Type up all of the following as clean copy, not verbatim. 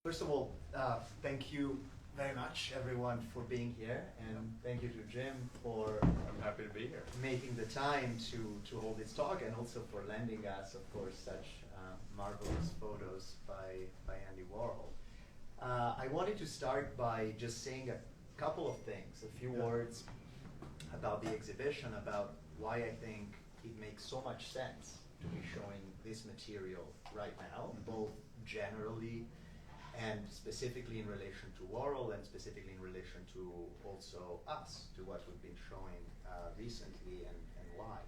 First of all, thank you very much, everyone, for being here, and thank you to Jim for I'm happy to be here. making the time to hold this talk, and also for lending us, of course, such marvelous photos by Andy Warhol. I wanted to start by just saying a couple of things, a few words about the exhibition, about why I think it makes so much sense to be showing this material right now, both generally and specifically in relation to Warhol, and specifically in relation to also us, to what we've been showing recently and why.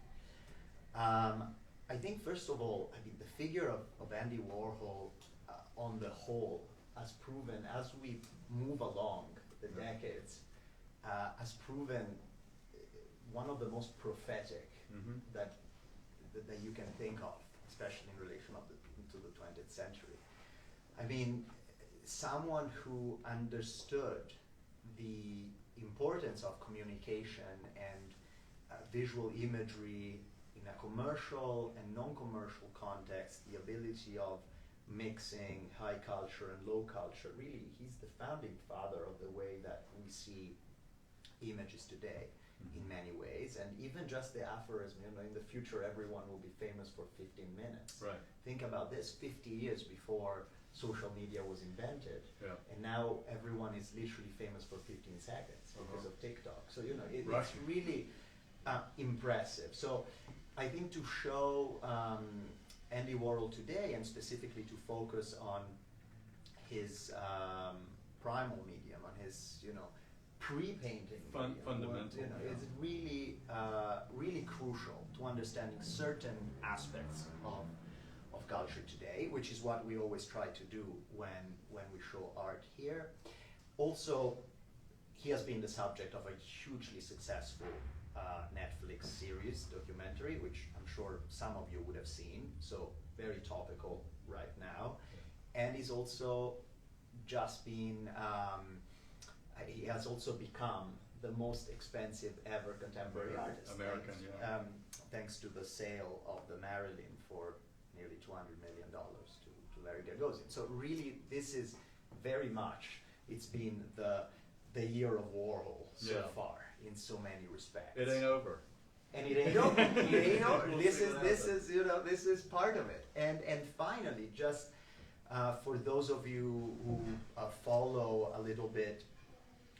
I think, first of all, the figure of Andy Warhol on the whole has proven, as we move along the decades, has proven one of the most prophetic that you can think of, especially in relation to the 20th century. I mean, someone who understood the importance of communication and visual imagery in a commercial and non-commercial context, the ability of mixing high culture and low culture. Really, he's the founding father of the way that we see images today in many ways, and even just the aphorism, in the future everyone will be famous for 15 minutes. Right. Think about this, 50 years before social media was invented, and now everyone is literally famous for 15 seconds because of TikTok. So it's really impressive. So I think to show Andy Warhol today, and specifically to focus on his primal medium, on his pre-painting fundamental, is really really crucial to understanding certain aspects of culture today, which is what we always try to do when we show art here. Also, he has been the subject of a hugely successful Netflix series documentary, which I'm sure some of you would have seen, so very topical right now. And he's also just been, he has also become the most expensive ever contemporary artist. American, thanks to the sale of the Marilyn for nearly $200 million to Larry Gagosian. So really, this is very much, it's been the year of Warhol so far in so many respects. It ain't over. And it ain't over. It ain't over. This is part of it. And finally, just for those of you who follow a little bit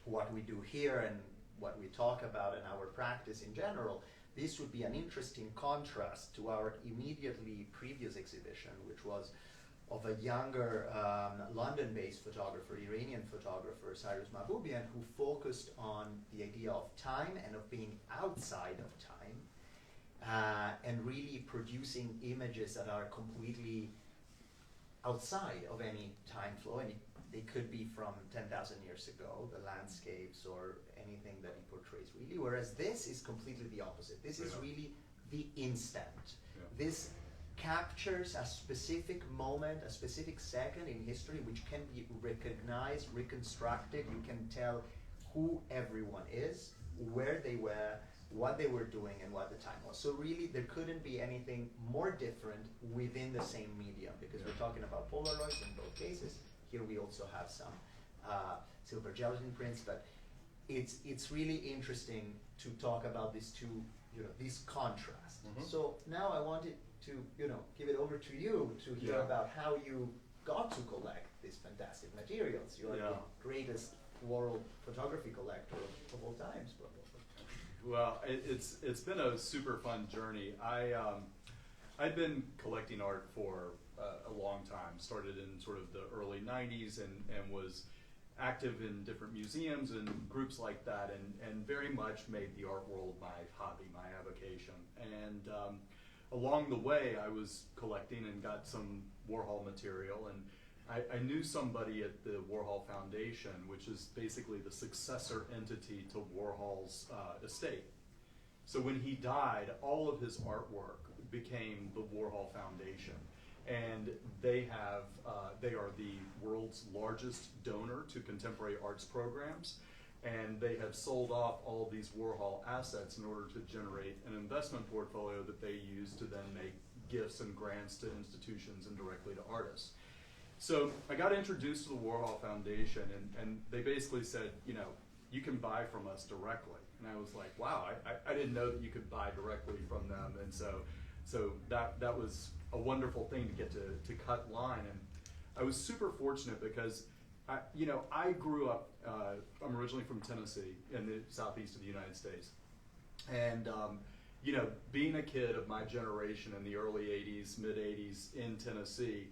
what we do here and what we talk about in our practice in general, this would be an interesting contrast to our immediately previous exhibition, which was of a younger London-based photographer, Iranian photographer, Cyrus Mahboubian, who focused on the idea of time and of being outside of time, and really producing images that are completely outside of any time flow. And they could be from 10,000 years ago, the landscapes or anything that he portrays really, whereas this is completely the opposite. This is really the instant. This captures a specific moment, a specific second in history which can be recognized, reconstructed. You can tell who everyone is, where they were, what they were doing, and what the time was. So really, there couldn't be anything more different within the same medium, because we're talking about polaroids in both cases. Here we also have some silver gelatin prints, but it's really interesting to talk about these two, this contrast. So now I wanted to, give it over to you to hear about how you got to collect these fantastic materials. You are the greatest Warhol photography collector of all times, probably. Well, it's been a super fun journey. I'd been collecting art for a long time. Started in sort of the early 90s and was active in different museums and groups like that, and very much made the art world my hobby, my avocation. And along the way, I was collecting and got some Warhol material, and I knew somebody at the Warhol Foundation, which is basically the successor entity to Warhol's estate. So when he died, all of his artwork became the Warhol Foundation. And they are the world's largest donor to contemporary arts programs, and they have sold off all of these Warhol assets in order to generate an investment portfolio that they use to then make gifts and grants to institutions and directly to artists. So I got introduced to the Warhol Foundation, and they basically said, you can buy from us directly. And I was like, wow, I didn't know that you could buy directly from them. And so that was a wonderful thing to get to cut line. And I was super fortunate because I grew up, I'm originally from Tennessee in the southeast of the United States. And, being a kid of my generation in the early 80s, mid 80s in Tennessee,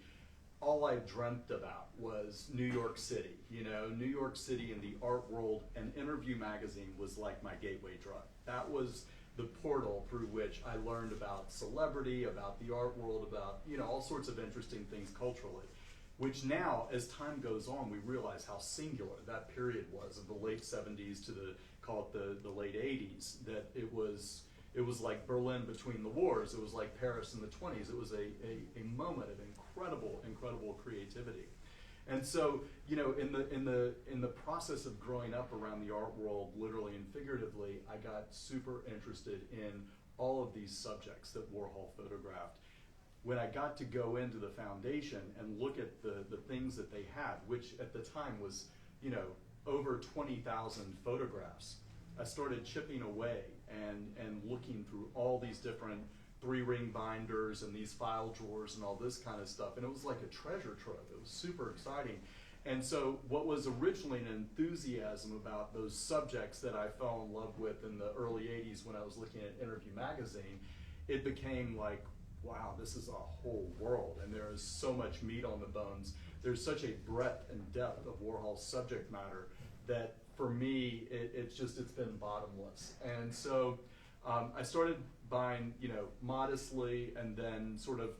all I dreamt about was New York City. New York City in the art world, and Interview magazine was like my gateway drug. That was the portal through which I learned about celebrity, about the art world, about all sorts of interesting things culturally, which now, as time goes on, we realize how singular that period was of the late 70s to call it the late 80s, that it was like Berlin between the wars. It was like Paris in the 20s. It was a moment of incredible creativity. And so, in the process of growing up around the art world, literally and figuratively, I got super interested in all of these subjects that Warhol photographed. When I got to go into the foundation and look at the things that they had, which at the time was, over 20,000 photographs, I started chipping away and looking through all these different 3-ring binders and these file drawers and all this kind of stuff. And it was like a treasure trove. It was super exciting. And so what was originally an enthusiasm about those subjects that I fell in love with in the early 80s when I was looking at Interview magazine, it became like, wow, this is a whole world, and there is so much meat on the bones. There's such a breadth and depth of Warhol's subject matter that for me, it's been bottomless. And so I started buying, modestly, and then sort of,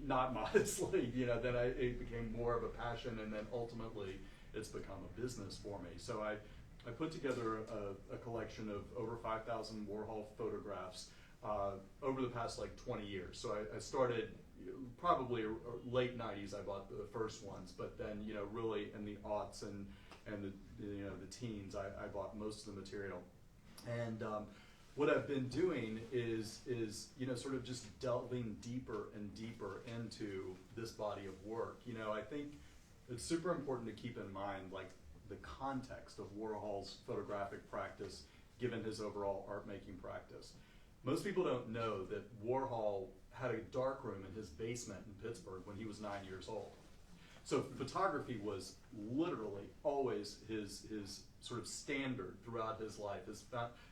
not modestly, then it became more of a passion, and then ultimately it's become a business for me. So I put together a collection of over 5,000 Warhol photographs over the past 20 years. So I started probably late 90s. I bought the first ones, but then really in the aughts and the teens, I bought most of the material. And what I've been doing is sort of just delving deeper and deeper into this body of work. I think it's super important to keep in mind the context of Warhol's photographic practice, given his overall art making practice. Most people don't know that Warhol had a darkroom in his basement in Pittsburgh when he was 9 years old. So photography was literally always his sort of standard throughout his life.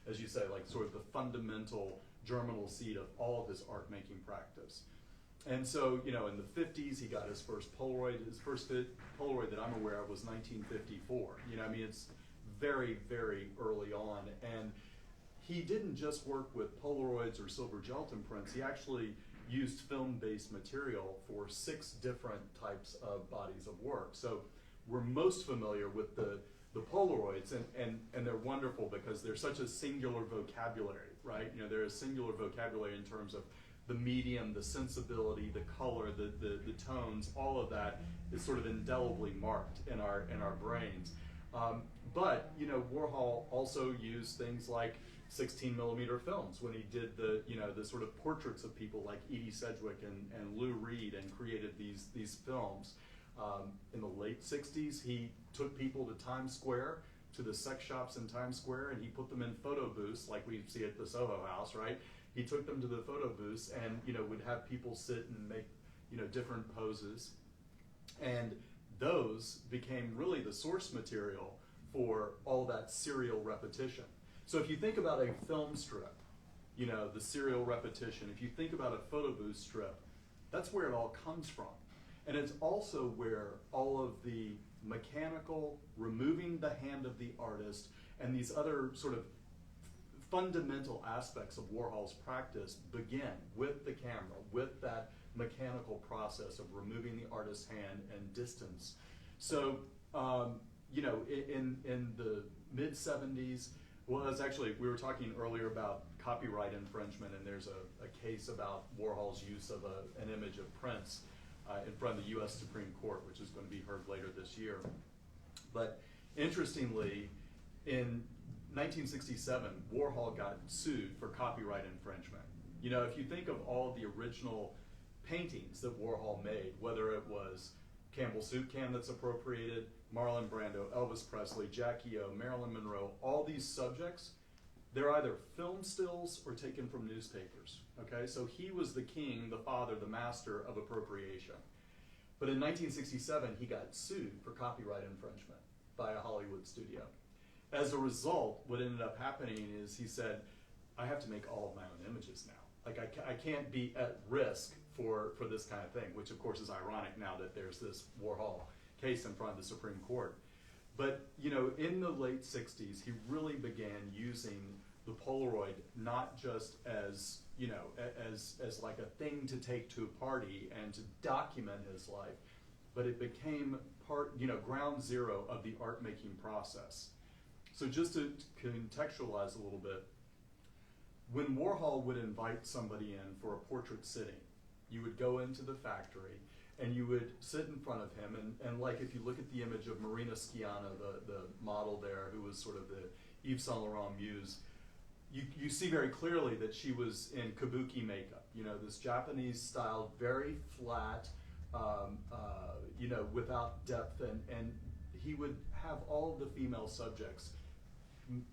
As you say, sort of the fundamental germinal seed of all of his art making practice. And so, in the 50s, he got his first Polaroid. His first Polaroid that I'm aware of was 1954. It's very, very early on. And he didn't just work with Polaroids or silver gelatin prints. He actually used film-based material for 6 different types of bodies of work. So we're most familiar with the Polaroids, and they're wonderful because they're such a singular vocabulary, right? They're a singular vocabulary in terms of the medium, the sensibility, the color, the tones. All of that is sort of indelibly marked in our brains. But Warhol also used things like 16mm films when he did the sort of portraits of people like Edie Sedgwick and Lou Reed, and created these films. In the late 60s, he took people to Times Square, to the sex shops in Times Square, and he put them in photo booths like we see at the Soho House, right? He took them to the photo booths and would have people sit and make different poses, and those became really the source material for all that serial repetition. So if you think about a film strip, the serial repetition, if you think about a photo booth strip, that's where it all comes from. And it's also where all of the mechanical, removing the hand of the artist, and these other sort of fundamental aspects of Warhol's practice begin with the camera, with that mechanical process of removing the artist's hand and distance. So, in the mid-70s, well, it's actually, we were talking earlier about copyright infringement, and there's a case about Warhol's use of an image of Prince in front of the U.S. Supreme Court, which is going to be heard later this year. But interestingly, in 1967, Warhol got sued for copyright infringement. If you think of all the original paintings that Warhol made, whether it was Campbell soup can that's appropriated, Marlon Brando, Elvis Presley, Jackie O, Marilyn Monroe, all these subjects, they're either film stills or taken from newspapers, okay? So he was the king, the father, the master of appropriation. But in 1967, he got sued for copyright infringement by a Hollywood studio. As a result, what ended up happening is he said, I have to make all of my own images now. Like I can't be at risk for this kind of thing, which of course is ironic now that there's this Warhol case in front of the Supreme Court. But you know, in the late 60s, he really began using the Polaroid not just as, you know, as like a thing to take to a party and to document his life, but it became part, you know, ground zero of the art making process. So just to contextualize a little bit, when Warhol would invite somebody in for a portrait sitting, you would go into the factory and you would sit in front of him, and like if you look at the image of Marina Scianna, the model there, who was sort of the Yves Saint Laurent muse, you see very clearly that she was in kabuki makeup, you know, this Japanese style, very flat, you know, without depth, and he would have all of the female subjects,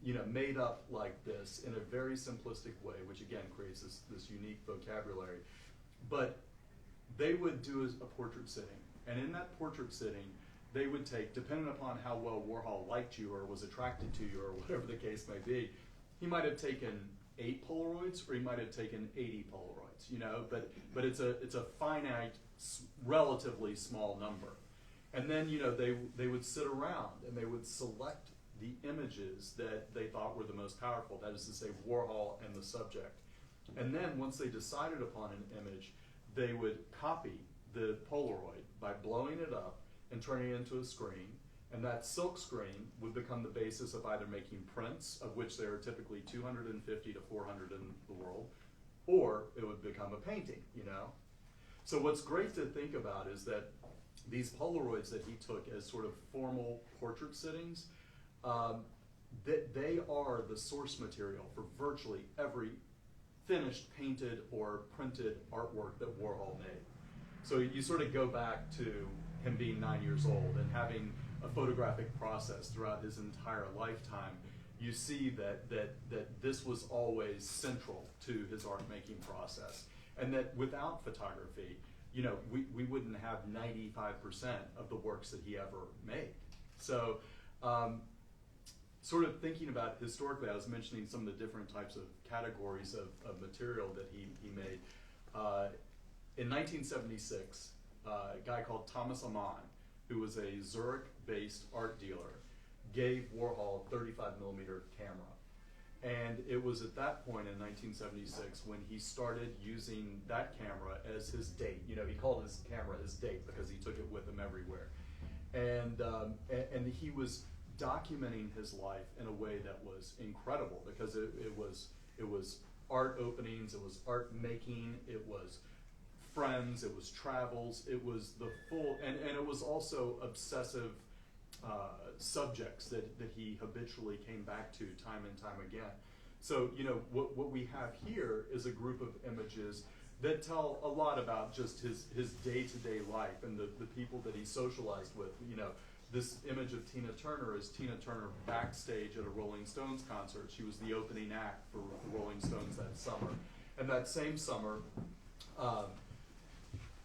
you know, made up like this in a very simplistic way, which again creates this unique vocabulary. But they would do a portrait sitting, and in that portrait sitting, they would take, depending upon how well Warhol liked you or was attracted to you or whatever the case may be, he might have taken 8 Polaroids or he might have taken 80 Polaroids, you know, but it's a finite, relatively small number. And then, you know, they would sit around and they would select the images that they thought were the most powerful, that is to say Warhol and the subject. And then once they decided upon an image, they would copy the Polaroid by blowing it up and turning it into a screen, and that silk screen would become the basis of either making prints, of which there are typically 250 to 400 in the world, or it would become a painting, you know? So what's great to think about is that these Polaroids that he took as sort of formal portrait sittings, that they are the source material for virtually every finished, painted, or printed artwork that Warhol made. So you sort of go back to him being 9 years old and having a photographic process throughout his entire lifetime. You see that this was always central to his art-making process, and that without photography, you know, we wouldn't have 95% of the works that he ever made. So, sort of thinking about historically, I was mentioning some of the different types of categories of material that he made. In 1976, a guy called Thomas Amann, who was a Zurich-based art dealer, gave Warhol a 35mm camera. And it was at that point in 1976 when he started using that camera as his date. You know, he called his camera his date because he took it with him everywhere. And he was documenting his life in a way that was incredible, because it was art openings, it was art making, it was friends, it was travels, it was the full, and it was also obsessive subjects that he habitually came back to time and time again. So, you know, what we have here is a group of images that tell a lot about just his day-to-day life and the people that he socialized with. You know, this image of Tina Turner is Tina Turner backstage at a Rolling Stones concert. She was the opening act for the Rolling Stones that summer. And that same summer,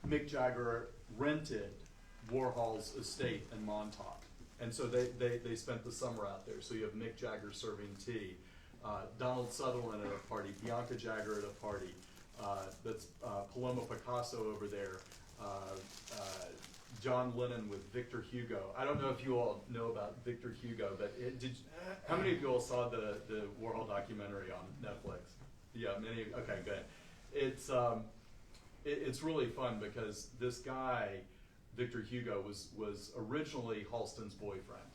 Mick Jagger rented Warhol's estate in Montauk. And so they spent the summer out there. So you have Mick Jagger serving tea, Donald Sutherland at a party, Bianca Jagger at a party, that's Paloma Picasso over there, John Lennon with Victor Hugo. I don't know if you all know about Victor Hugo, but how many of you all saw the Warhol documentary on Netflix? Yeah, many. Okay, good. It's really fun because this guy, Victor Hugo, was originally Halston's boyfriend,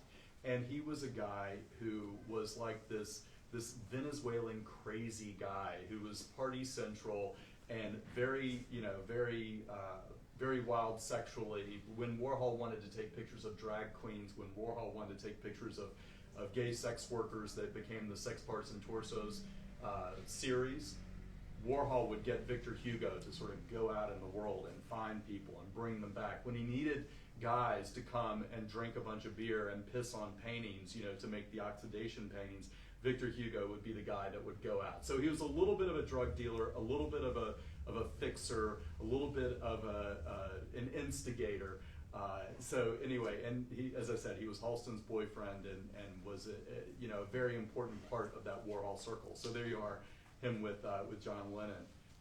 and he was a guy who was like this Venezuelan crazy guy who was party central and very, you know, very wild sexually. When Warhol wanted to take pictures of drag queens, when Warhol wanted to take pictures of gay sex workers that became the Sex Parts and Torsos series, Warhol would get Victor Hugo to sort of go out in the world and find people and bring them back. When he needed guys to come and drink a bunch of beer and piss on paintings, to make the oxidation paintings, Victor Hugo would be the guy that would go out. So he was a little bit of a drug dealer, a little bit of a fixer, a little bit of an instigator. So anyway, and he, as I said, he was Halston's boyfriend and was a very important part of that Warhol circle. So there you are, him with John Lennon.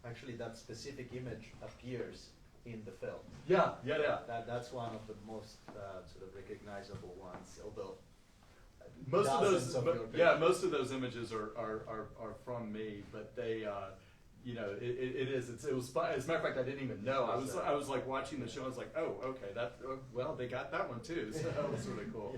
Actually, that specific image appears in the film. Yeah. That's one of the most sort of recognizable ones, although most of those images are from me, but they it was fun. As a matter of fact, I didn't even know. I was like watching the show. I was like, oh, okay, they got that one too. So that was sort of cool.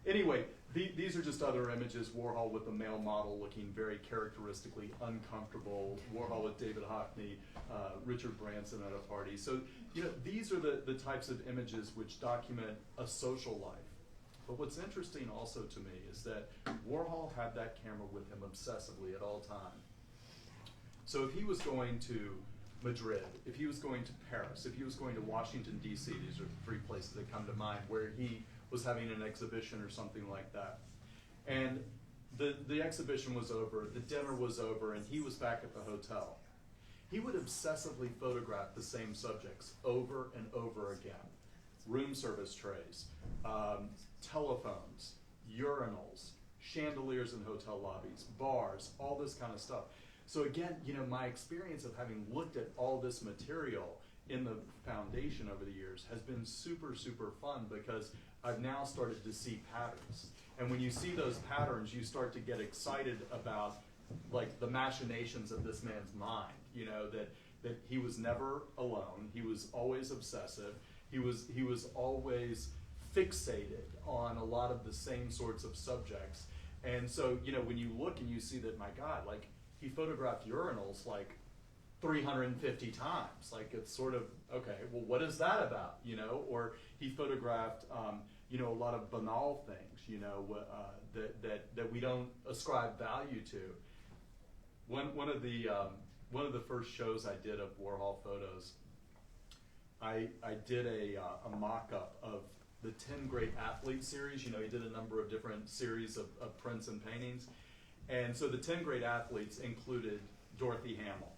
Anyway, these are just other images. Warhol with the male model looking very characteristically uncomfortable. Warhol with David Hockney, Richard Branson at a party. So these are the types of images which document a social life. But what's interesting also to me is that Warhol had that camera with him obsessively at all times. So if he was going to Madrid, if he was going to Paris, if he was going to Washington, D.C., these are three places that come to mind where he was having an exhibition or something like that. And the exhibition was over, the dinner was over, and he was back at the hotel. He would obsessively photograph the same subjects over and over again. Room service trays, telephones, urinals, chandeliers in hotel lobbies, bars, all this kind of stuff. So again, my experience of having looked at all this material in the foundation over the years has been super, super fun because I've now started to see patterns. And when you see those patterns, you start to get excited about like the machinations of this man's mind, that he was never alone, he was always obsessive, he was always fixated on a lot of the same sorts of subjects. And so, when you look and you see that, my God, like he photographed urinals like 350 times. Like it's sort of, okay, well, what is that about? Or he photographed, a lot of banal things, that we don't ascribe value to. One of the first shows I did of Warhol photos, I did a mock-up of the 10 Great Athletes series. He did a number of different series of prints and paintings. And so the 10 Great Athletes included Dorothy Hamill.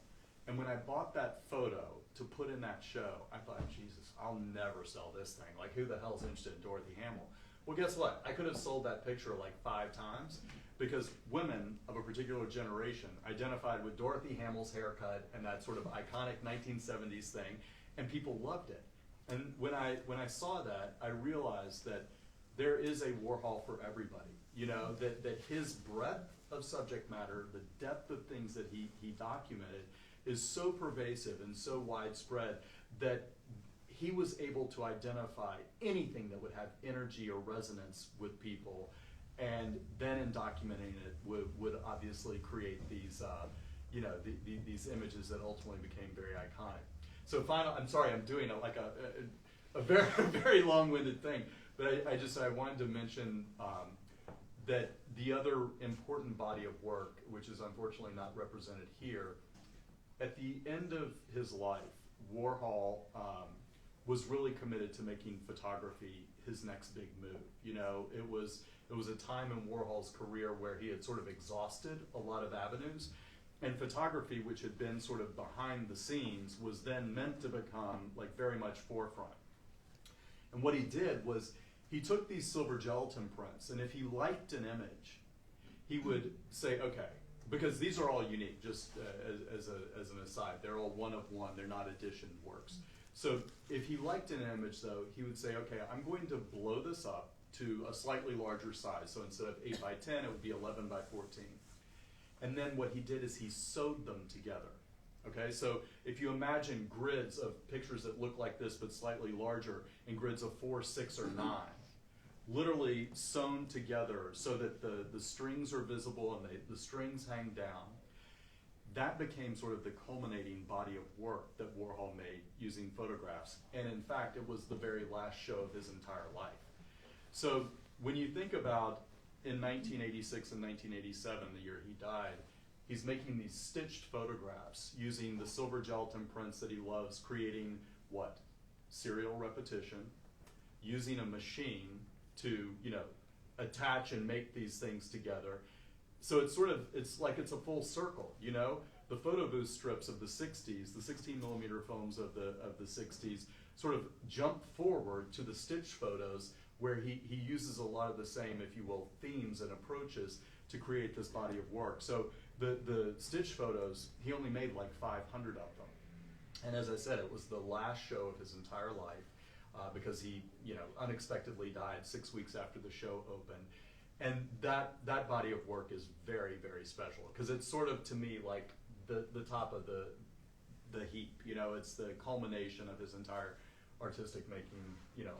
And when I bought that photo to put in that show, I thought, Jesus, I'll never sell this thing. Like, who the hell's interested in Dorothy Hamill? Well, guess what? I could have sold that picture like 5 times because women of a particular generation identified with Dorothy Hamill's haircut and that sort of iconic 1970s thing, and people loved it. And when I saw that, I realized that there is a Warhol for everybody. That his breadth of subject matter, the depth of things that he documented is so pervasive and so widespread that he was able to identify anything that would have energy or resonance with people, and then in documenting it would obviously create these these images that ultimately became very iconic. So I'm sorry, I'm doing a very very long-winded thing, but I wanted to mention that the other important body of work, which is unfortunately not represented here, at the end of his life, Warhol was really committed to making photography his next big move. It was a time in Warhol's career where he had sort of exhausted a lot of avenues, and photography, which had been sort of behind the scenes, was then meant to become like very much forefront. And what he did was he took these silver gelatin prints, and if he liked an image, he would say, okay, because these are all unique, just as an aside, they're all one of one, they're not edition works. So if he liked an image though, he would say, okay, I'm going to blow this up to a slightly larger size. So instead of 8 by 10, it would be 11 by 14. And then what he did is he sewed them together. Okay, so if you imagine grids of pictures that look like this but slightly larger, and grids of 4, 6, or 9, literally sewn together so that the strings are visible and the strings hang down, that became sort of the culminating body of work that Warhol made using photographs. And in fact, it was the very last show of his entire life. So when you think about in 1986 and 1987, the year he died, he's making these stitched photographs using the silver gelatin prints that he loves, creating what? serial repetition, using a machine to, attach and make these things together. So it's like it's a full circle, The photo booth strips of the 60s, the 16 millimeter films of the 60s, sort of jump forward to the stitch photos where he uses a lot of the same, if you will, themes and approaches to create this body of work. So the stitch photos, he only made like 500 of them. And as I said, it was the last show of his entire life because he, unexpectedly died 6 weeks after the show opened. And that body of work is very, very special because it's sort of, to me, like the top of the heap. It's the culmination of his entire artistic making,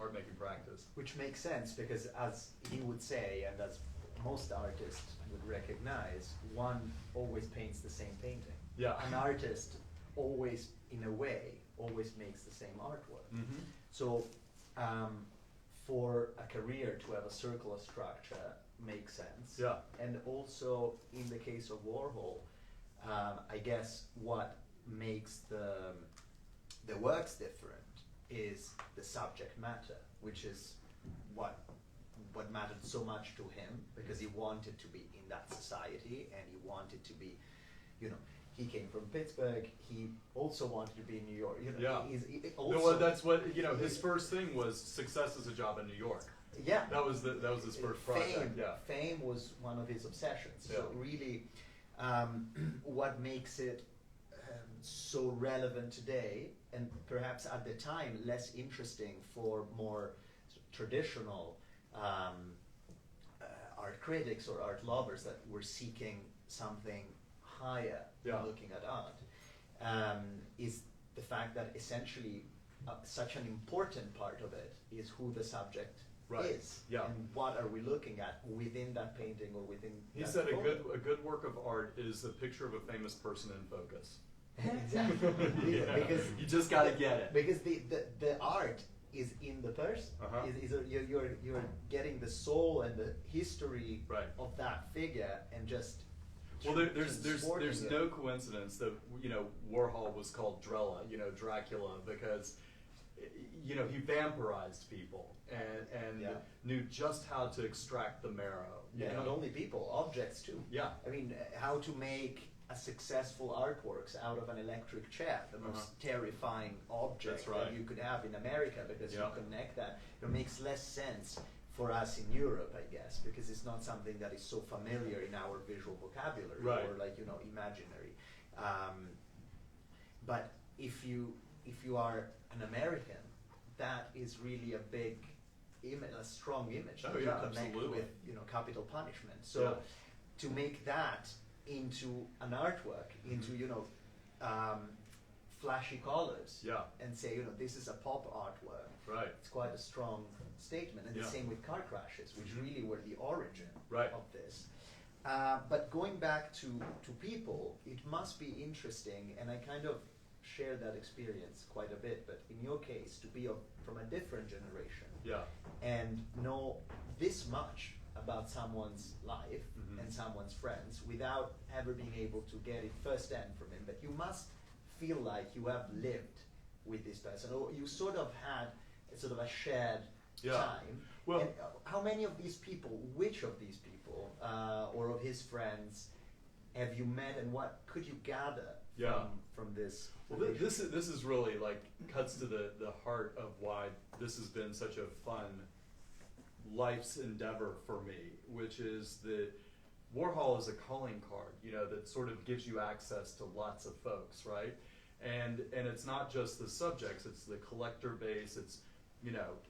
art making practice. Which makes sense because, as he would say, and as most artists would recognize, one always paints the same painting. Yeah. An artist always, in a way, always makes the same artwork. Mm-hmm. So for a career to have a circular structure makes sense. Yeah. And also, in the case of Warhol, I guess what makes the works different is the subject matter, which is what mattered so much to him, because he wanted to be in that society and he wanted to be, he came from Pittsburgh. He also wanted to be in New York. Yeah. He No, well, that's what his first thing was success as a job in New York. Yeah. That was his first project. Fame was one of his obsessions. Yeah. So really, what makes it so relevant today, and perhaps at the time less interesting for more traditional art critics or art lovers that were seeking something higher Yeah. looking at art, is the fact that essentially such an important part of it is who the subject Right. is, Yeah. and what are we looking at within that painting or within He that said photo. a good work of art is the picture of a famous person in focus. Exactly. Yeah. Because You just got to get it. because the art is in the person. Uh-huh. You're getting the soul and the history Right. of that figure and just Well, there's transporting it. no coincidence that Warhol was called Drella, Dracula, because he vampirized people and Yeah. knew just how to extract the marrow. Yeah, not only people, objects too. Yeah. I mean, how to make a successful artworks out of an electric chair, the most terrifying object That's right. that you could have in America, because Yeah. you connect that. It makes less sense for us in Europe, I guess, because it's not something that is so familiar in our visual vocabulary Right. or imaginary. But if you are an American, that is really a big image, a strong image Oh, that yeah, you connect absolutely. with, capital punishment. So Yeah. to make that into an artwork, into flashy colors, Yeah. and say this is a pop artwork, Right. it's quite a strong statement. And Yeah. the same with car crashes, which really were the origin Right. of this. But going back to people, it must be interesting, and I kind of share that experience quite a bit, but in your case, to be from a different generation Yeah. and know this much about someone's life Mhm. and someone's friends without ever being able to get it firsthand from him, but you must feel like you have lived with this person, or you sort of had a shared Yeah. time. Well- And how many of these people, which of these people, or of his friends, have you met, and what could you gather Yeah. from this? Well, this is really cuts to the heart of why this has been such a fun life's endeavor for me, which is that Warhol is a calling card, that sort of gives you access to lots of folks, right? And it's not just the subjects; it's the collector base. It's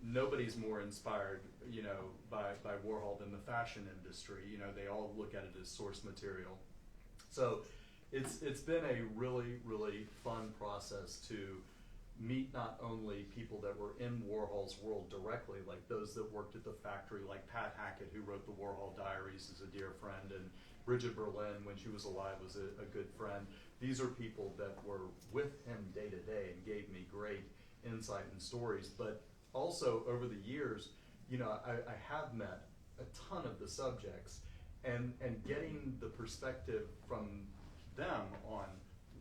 nobody's more inspired, by Warhol than the fashion industry. They all look at it as source material. So it's been a really, really fun process to meet not only people that were in Warhol's world directly, like those that worked at the factory, like Pat Hackett, who wrote the Warhol Diaries, is a dear friend, and Bridget Berlin, when she was alive, was a good friend. These are people that were with him day to day and gave me great insight and stories. But also over the years, I have met a ton of the subjects, and getting the perspective from them on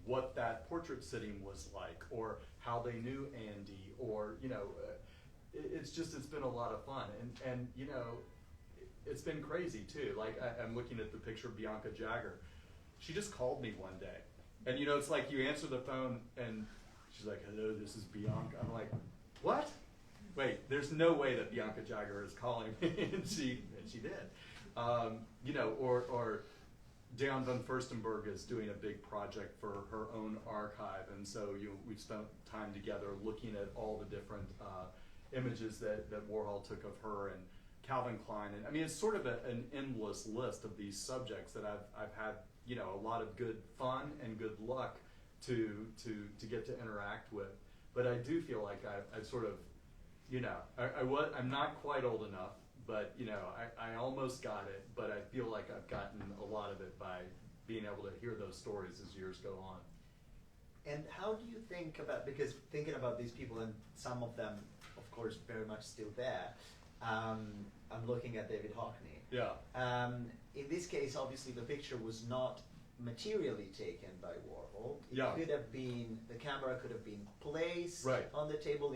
what that portrait sitting was like, or how they knew Andy, or it's been a lot of fun, and it's been crazy too. Like I'm looking at the picture of Bianca Jagger. She just called me one day, and it's like you answer the phone and she's like, "Hello, this is Bianca." I'm like, "What? Wait, there's no way that Bianca Jagger is calling me," and she did. Or Diane van Furstenberg is doing a big project for her own archive, and so we've spent time together looking at all the different images that Warhol took of her, and Calvin Klein, and I mean it's sort of an endless list of these subjects that I've had a lot of good fun and good luck to get to interact with. But I do feel like I've sort of I'm not quite old enough, but I almost got it, but I feel like I've gotten a lot of it by being able to hear those stories as years go on. And how do you think about, because thinking about these people, and some of them, of course, very much still there, I'm looking at David Hockney. Yeah. In this case, obviously, the picture was not materially taken by Warhol. It Yeah. could have been, the camera could have been placed Right. on the table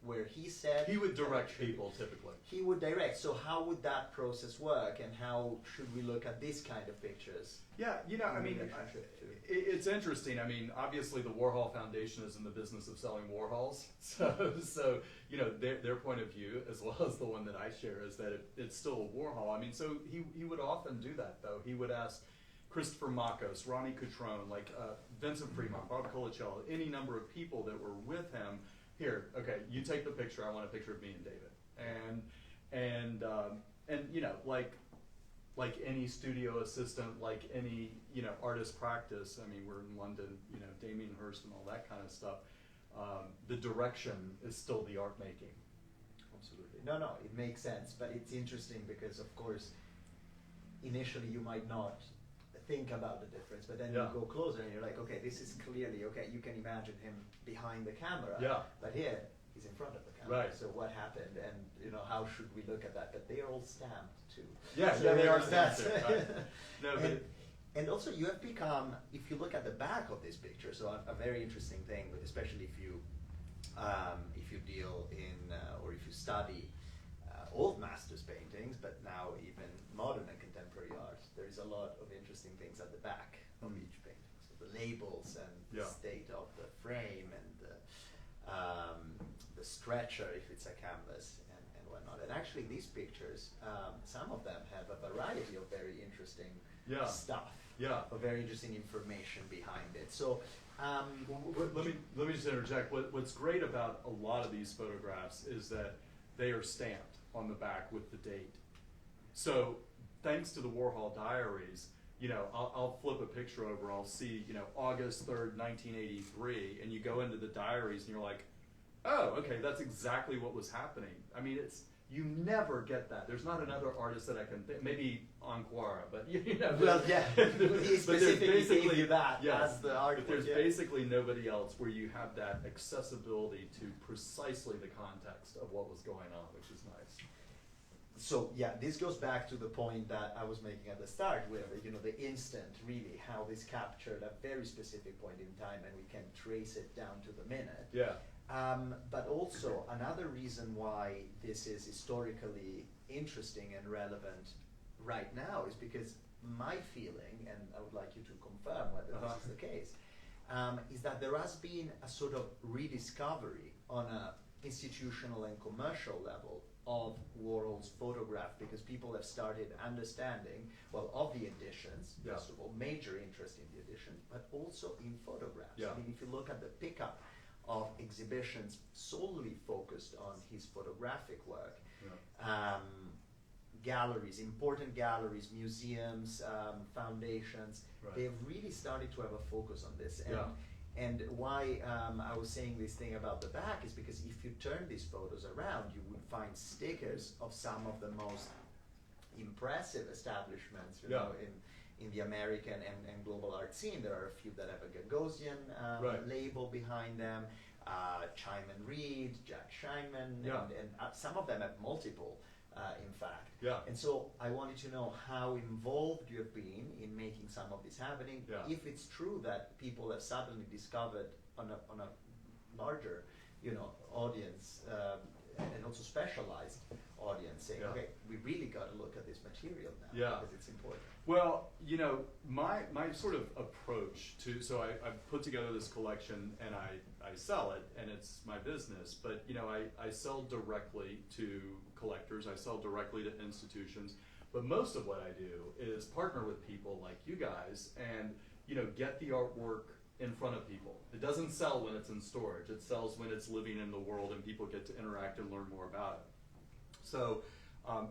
where he said. He would direct people typically. He would direct. So how would that process work, and how should we look at this kind of pictures? Yeah, I mean, it's interesting. I mean, obviously the Warhol Foundation is in the business of selling Warhols. So their point of view, as well as the one that I share, is that it's still a Warhol. I mean, so he would often do that, though. He would ask Christopher Makos, Ronnie Cutrone, like Vincent Fremont, Bob Colacello, any number of people that were with him. Here, okay, you take the picture. I want a picture of me and David. And like any studio assistant, like any artist practice. I mean, we're in London, Damien Hirst and all that kind of stuff. The direction is still the art making. Absolutely. No, it makes sense, but it's interesting because, of course, initially you might not think about the difference, but then Yeah. you go closer and you're like, okay, this is clearly, okay, you can imagine him behind the camera, Yeah. but here he's in front of the camera. Right. So what happened, and how should we look at that? But they are all stamped too. Yeah, So yeah, they are that's- stamped there, right. No, but and also you have become, if you look at the back of this picture, so a very interesting thing, especially if you deal in, or if you study old masters paintings, but now even modern and contemporary art, there is a lot of interesting things at the back of each painting. So the labels and the Yeah. state of the frame and the stretcher, if it's a canvas, and whatnot. And actually these pictures, some of them have a variety of very interesting Yeah. stuff, Yeah. of very interesting information behind it. So Let me just interject. What's great about a lot of these photographs is that they are stamped on the back with the date. So thanks to the Warhol diaries, I'll flip a picture over, I'll see, August 3rd, 1983, and you go into the diaries and you're like, oh, okay, that's exactly what was happening. I mean, you never get that. There's not another artist that I can think, maybe Anquara, but well, yeah, he specifically gave you that yes, as the art. but there's basically nobody else where you have that accessibility to precisely the context of what was going on, which is nice. So yeah, this goes back to the point that I was making at the start, where the instant, really, how this captured a very specific point in time, and we can trace it down to the minute. Yeah. But also another reason why this is historically interesting and relevant right now is because my feeling, and I would like you to confirm whether this is the case, is that there has been a sort of rediscovery on an institutional and commercial level of Warhol's photograph, because people have started understanding, well, of the editions, Yeah. first of all, major interest in the editions, but also in photographs. Yeah. I mean, if you look at the pickup of exhibitions solely focused on his photographic work, Yeah. Galleries, important galleries, museums, foundations, Right. they've really started to have a focus on this. And, Yeah. and why I was saying this thing about the back is because if you turn these photos around, you would find stickers of some of the most impressive establishments, Yeah. in the American and global art scene. There are a few that have a Gagosian Right. label behind them, Chyman Reed, Jack Scheinman, Yeah. and some of them have multiple, in fact. Yeah. And so I wanted to know how involved you have been in making some of this happening. Yeah. If it's true that people have suddenly discovered on a larger, audience, and also specialized audience, saying, Yeah. okay, we really got to look at this material now Yeah. because it's important. Well, my sort of approach to, so I put together this collection and I sell it and it's my business, but I sell directly to collectors, I sell directly to institutions, but most of what I do is partner with people like you guys and, get the artwork in front of people. It doesn't sell when it's in storage, it sells when it's living in the world and people get to interact and learn more about it. So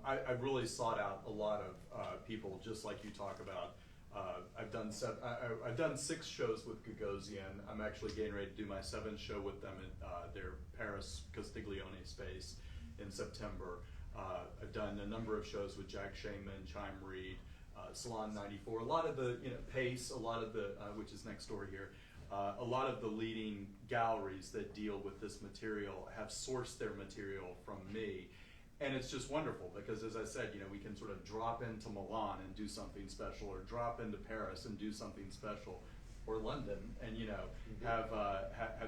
I've really sought out a lot of people, just like you talk about. I've done 6 shows with Gagosian. I'm actually getting ready to do my 7th show with them at their Paris Castiglione space in September. I've done a number of shows with Jack Shaman, Chime Reed, Salon 94. A lot of the, Pace, a lot of the, which is next door here. A lot of the leading galleries that deal with this material have sourced their material from me. And it's just wonderful because, as I said, we can sort of drop into Milan and do something special, or drop into Paris and do something special, or London, and have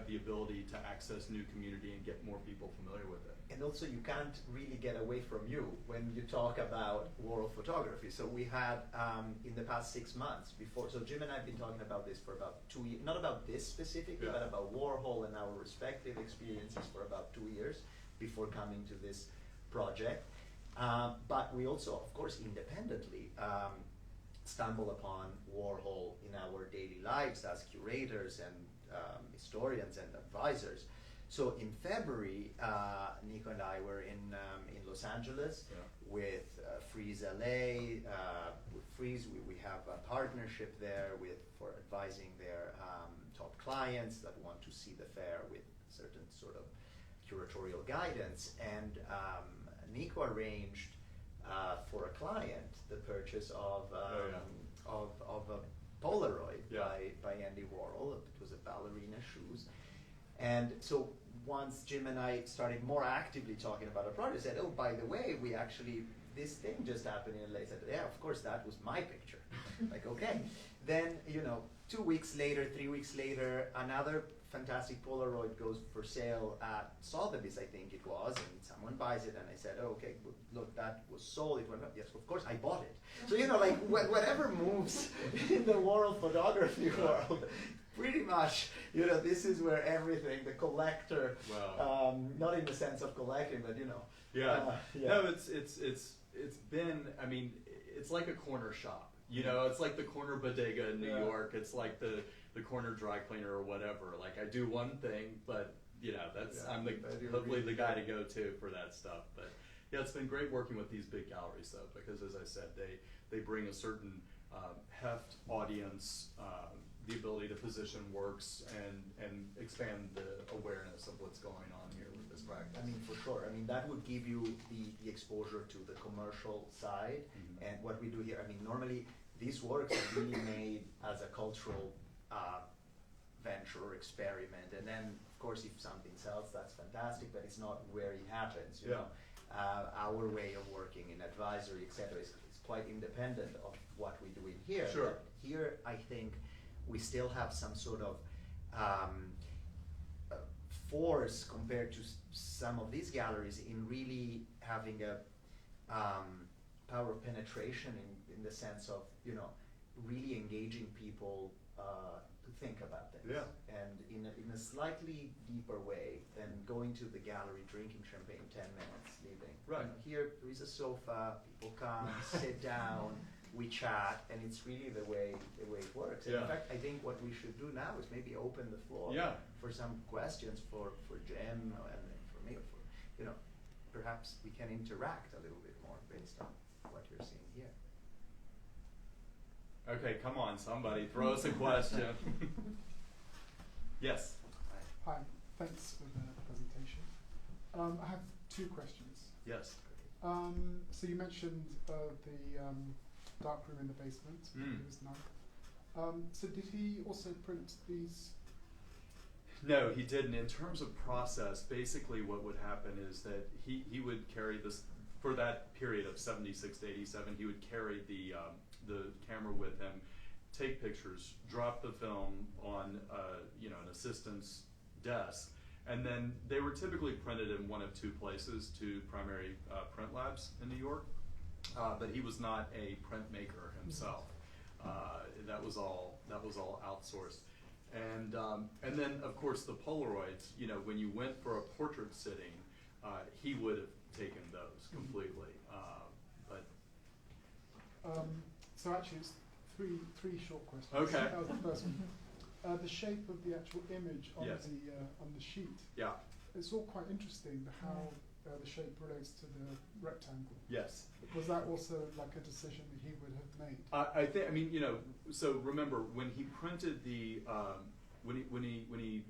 the ability to access new community and get more people familiar with it. And also, you can't really get away from you when you talk about Warhol photography. So we had, in the past 6 months before, so Jim and I have been talking about this for about 2 years, not about this specifically, Yeah. but about Warhol and our respective experiences for about 2 years before coming to this project. But we also, of course, independently stumble upon Warhol in our daily lives as curators and historians and advisors. So in February, Nico and I were in Los Angeles with Frieze LA. With Frieze, we have a partnership there for advising their top clients that want to see the fair with certain sort of curatorial guidance. And Nico arranged for a client the purchase of a Polaroid by Andy Warhol. It was a ballerina shoes. And so once Jim and I started more actively talking about our project, I said, oh, by the way, this thing just happened in LA. I said, yeah, of course, that was my picture. Like, okay. Then, 2 weeks later, 3 weeks later, another fantastic Polaroid goes for sale at Sotheby's, I think it was, and someone buys it, and I said, oh, okay, look, that was sold. It went up. Yes, of course, I bought it. So, whatever moves in the Warhol photography world, pretty much, this is where everything, the collector, not in the sense of collecting, but No, it's been, it's like a corner shop. It's like the corner bodega in New York. It's like the corner dry cleaner or whatever. Like, I do one thing, but I'm hopefully the guy to go to for that stuff. But yeah, it's been great working with these big galleries though, because as I said, they bring a certain heft, audience, the ability to position works and expand the awareness of what's going on here with this practice. For sure. That would give you the exposure to the commercial side. Mm-hmm. And what we do here, normally these works are really made as a cultural venture or experiment. And then, of course, if something sells, that's fantastic, but it's not where it happens. Our way of working in Artvisor, etc., is quite independent of what we do in here. Sure. But here, I think we still have some sort of force compared to some of these galleries in really having a power of penetration in the sense of really engaging people to think about things, and in a slightly deeper way than going to the gallery, drinking champagne, 10 minutes, leaving. Right. Here there is a sofa, people come, sit down, we chat, and it's really the way it works. And in fact, I think what we should do now is maybe open the floor for some questions for Jim and for me. Perhaps we can interact a little bit more based on what you're seeing here. Okay, come on, somebody, throw us a question. Yes. Hi, thanks for the presentation. I have 2 questions. Yes. So you mentioned the dark room in the basement. It was nice. So did he also print these? No, he didn't. In terms of process, basically what would happen is that he would carry for that period of 76 to 87, he would carry the camera with him, take pictures, drop the film on an assistant's desk, and then they were typically printed in one of two places, two primary print labs in New York. But he was not a printmaker himself. That was all outsourced. And then of course the Polaroids. When you went for a portrait sitting, he would have taken those completely. So actually, it's three short questions. Okay. That was the first one. The shape of the actual image on Yes. on the sheet. Yeah. It's all quite interesting how the shape relates to the rectangle. Yes. Was that also like a decision that he would have made? I think. I mean, So remember when he printed the when he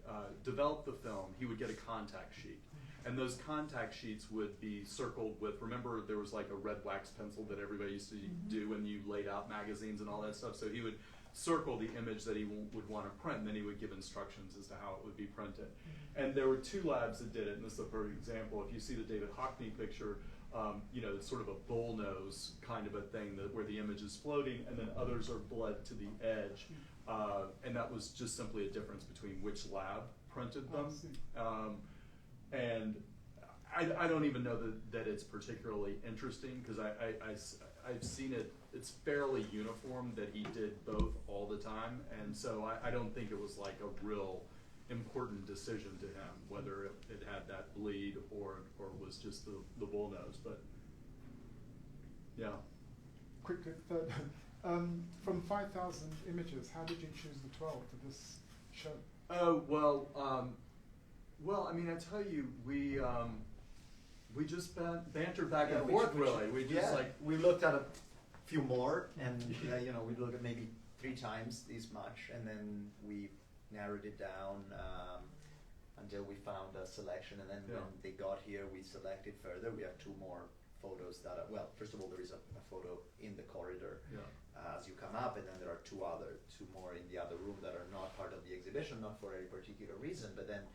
developed the film, he would get a contact sheet. And those contact sheets would be circled with, remember there was like a red wax pencil that everybody used to do when you laid out magazines and all that stuff. So he would circle the image that he would want to print, and then he would give instructions as to how it would be printed. And there were two labs that did it, and this is a perfect example. If you see the David Hockney picture, it's sort of a bull nose kind of a thing where the image is floating, and then others are bled to the edge. And that was just simply a difference between which lab printed them. And I don't even know that it's particularly interesting, because I've seen it. It's fairly uniform that he did both all the time, and so I don't think it was like a real important decision to him whether it had that bleed or was just the bull nose. But yeah. Quickly, third. From 5,000 images, how did you choose the 12 for this show? Oh well, I mean, I tell you, we just bantered back and forth. We just we looked at a few more, and we looked at maybe 3 times this much, and then we narrowed it down until we found a selection. And then when they got here, we selected further. We have 2 more photos that are, first of all, there is a photo in the corridor as you come up, and then there are 2 more in the other room that are not part of the exhibition, not for any particular reason. But then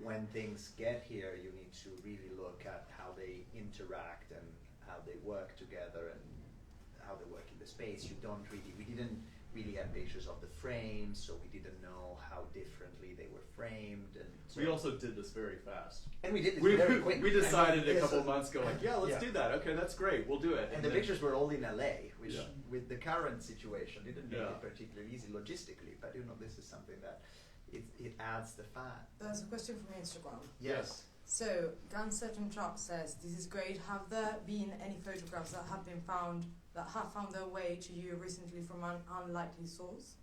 when things get here, you need to really look at how they interact and how they work together and how they work in the space. We didn't really have pictures of the frames, so we didn't know how differently they were framed. And so we also did this very fast. And we did this very quick. We decided a couple of months ago, let's do that. Okay, that's great. We'll do it. And the pictures were all in LA, which with the current situation didn't make it particularly easy logistically. But this is something that it adds the fat. There's a question from Instagram. Yes. So, Uncertain Chop says, this is great. Have there been any photographs that have found their way to you recently from an unlikely source?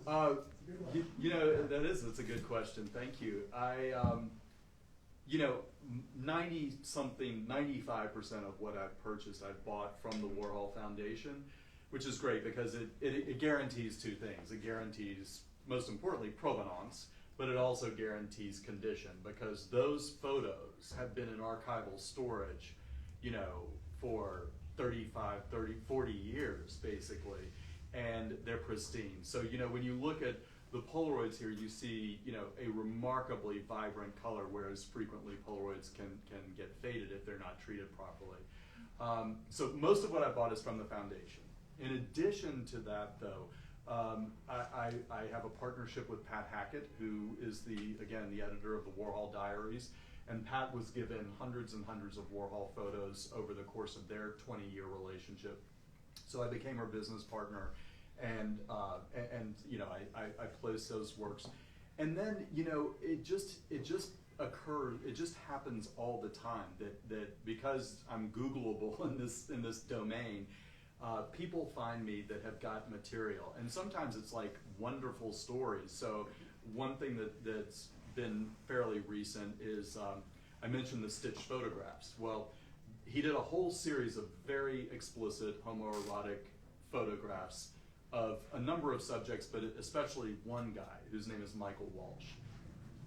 That's a good question. Thank you. 95% of what I've purchased, I've bought from the Warhol Foundation, which is great because it guarantees 2 things. It guarantees, most importantly, provenance, but it also guarantees condition, because those photos have been in archival storage, for 35, 30, 40 years, basically, and they're pristine. So, when you look at the Polaroids here, you see, a remarkably vibrant color, whereas frequently Polaroids can get faded if they're not treated properly. So most of what I bought is from the foundation. In addition to that, though, I have a partnership with Pat Hackett, who is the editor of the Warhol Diaries, and Pat was given hundreds and hundreds of Warhol photos over the course of their 20-year relationship. So I became her business partner, and I placed those works, and then it just occurs. It just happens all the time that because I'm Googleable in this domain. People find me that have got material, and sometimes it's like wonderful stories. So one thing that's been fairly recent is I mentioned the stitched photographs. Well, he did a whole series of very explicit homoerotic photographs of a number of subjects, but especially one guy whose name is Michael Walsh.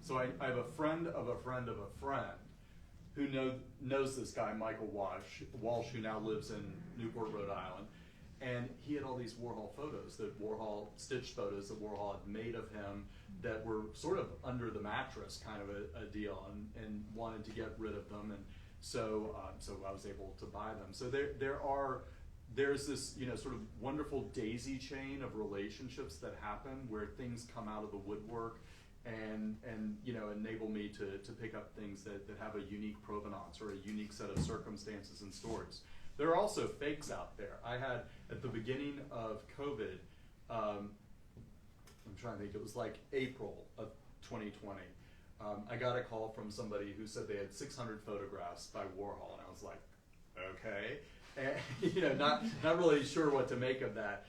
So I have a friend of a friend of a friend who knows this guy, Michael Walsh, who now lives in Newport, Rhode Island. And he had all these Warhol photos, stitched photos that Warhol had made of him that were sort of under the mattress kind of a deal, and wanted to get rid of them. And So I was able to buy them. So there's this, you know, sort of wonderful daisy chain of relationships that happen where things come out of the woodwork and you know, enable me to pick up things that have a unique provenance or a unique set of circumstances and stories. There are also fakes out there. I had, at the beginning of COVID, I'm trying to think, it was like April of 2020. I got a call from somebody who said they had 600 photographs by Warhol, and I was like, okay. And, you know, not really sure what to make of that,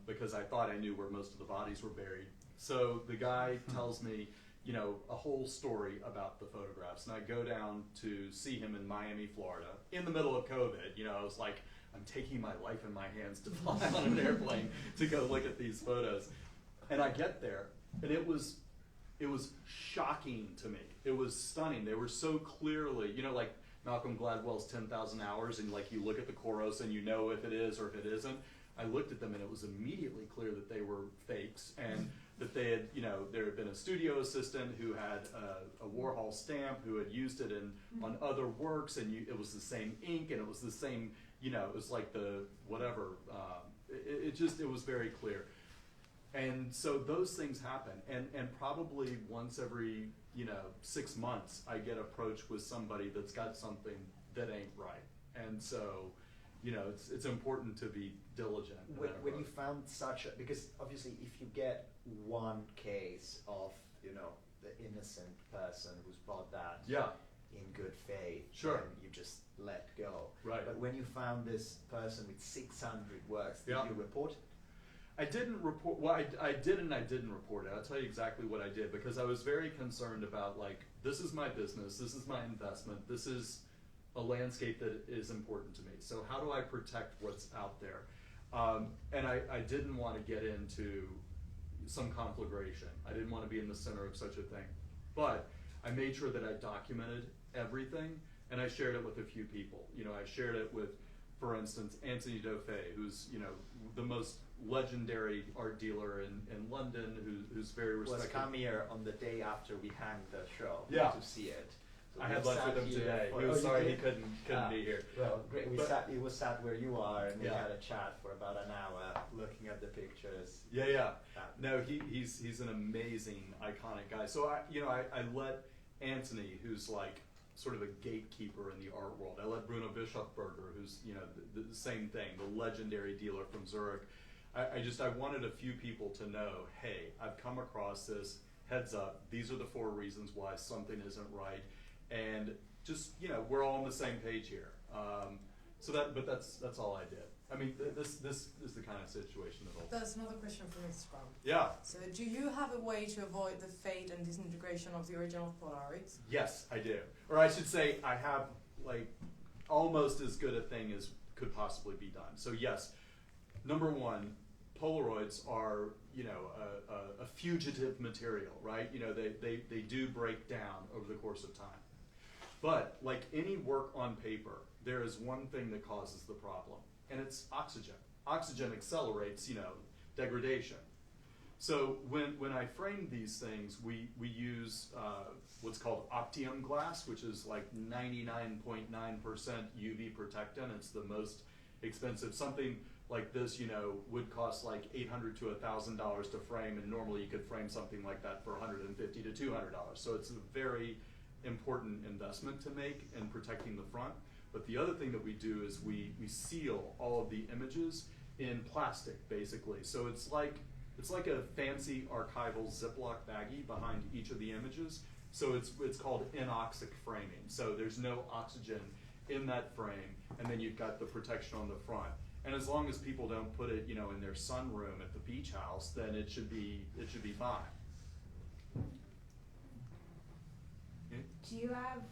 because I thought I knew where most of the bodies were buried. So the guy tells me, you know, a whole story about the photographs, and I go down to see him in Miami, Florida, in the middle of COVID. You know, I was like, I'm taking my life in my hands to fly on an airplane to go look at these photos. And I get there, and it was shocking to me. It was stunning. They were so clearly, you know, like Malcolm Gladwell's 10,000 Hours, and like you look at the chorus and you know if it is or if it isn't. I looked at them and it was immediately clear that they were fakes, and that they had, you know, there had been a studio assistant who had a Warhol stamp, who had used it on other works, and it was the same ink, and it was the same, you know, it was like the whatever. It was very clear. And so those things happen, and probably once every, you know, 6 months, I get approached with somebody that's got something that ain't right. And so, you know, it's important to be diligent. When you found such a, because obviously if you get one case of, you know, the innocent person who's bought that in good faith, sure, and you just let go. Right. But when you found this person with 600 works, did you report it? I didn't report, well, I did and I didn't report it. I'll tell you exactly what I did, because I was very concerned about, like, this is my business, this is my investment, this is a landscape that is important to me. So how do I protect what's out there? And I didn't want to get into some conflagration. I didn't want to be in the center of such a thing. But I made sure that I documented everything, and I shared it with a few people. You know, I shared it with, for instance, Anthony Dauphin, who's, you know, the most legendary art dealer in London, who's very respected. Was come here on the day after we hanged the show to see it. So I had lunch with him today. He was sorry he couldn't be here. Well, great. He was sat where you are, and we had a chat for about an hour, looking at the pictures. No, he's an amazing, iconic guy. So I let Anthony, who's like sort of a gatekeeper in the art world. I let Bruno Bischofberger, who's, you know, the same thing, the legendary dealer from Zurich. I wanted a few people to know, hey, I've come across this, heads up, these are the 4 reasons why something isn't right, and just, you know, we're all on the same page here. But that's all I did. I mean, this is the kind of situation that'll... There's another question from Instagram. Yeah. So do you have a way to avoid the fade and disintegration of the original Polaroids? Yes, I do. Or I should say, I have, like, almost as good a thing as could possibly be done. So yes, number one, Polaroids are, you know, a fugitive material, right? You know, they do break down over the course of time. But like any work on paper, there is one thing that causes the problem, and it's oxygen. Oxygen accelerates, you know, degradation. So when I frame these things, we use what's called Optium glass, which is like 99.9% UV protectant. It's the most expensive. Something like this, you know, would cost like $800 to $1,000 to frame, and normally you could frame something like that for $150 to $200. So it's a very important investment to make in protecting the front. But the other thing that we do is we seal all of the images in plastic, basically. So it's like a fancy archival Ziploc baggie behind each of the images. So it's called inoxic framing. So there's no oxygen in that frame, and then you've got the protection on the front. And as long as people don't put it, you know, in their sunroom at the beach house, then it should be fine. Do you have,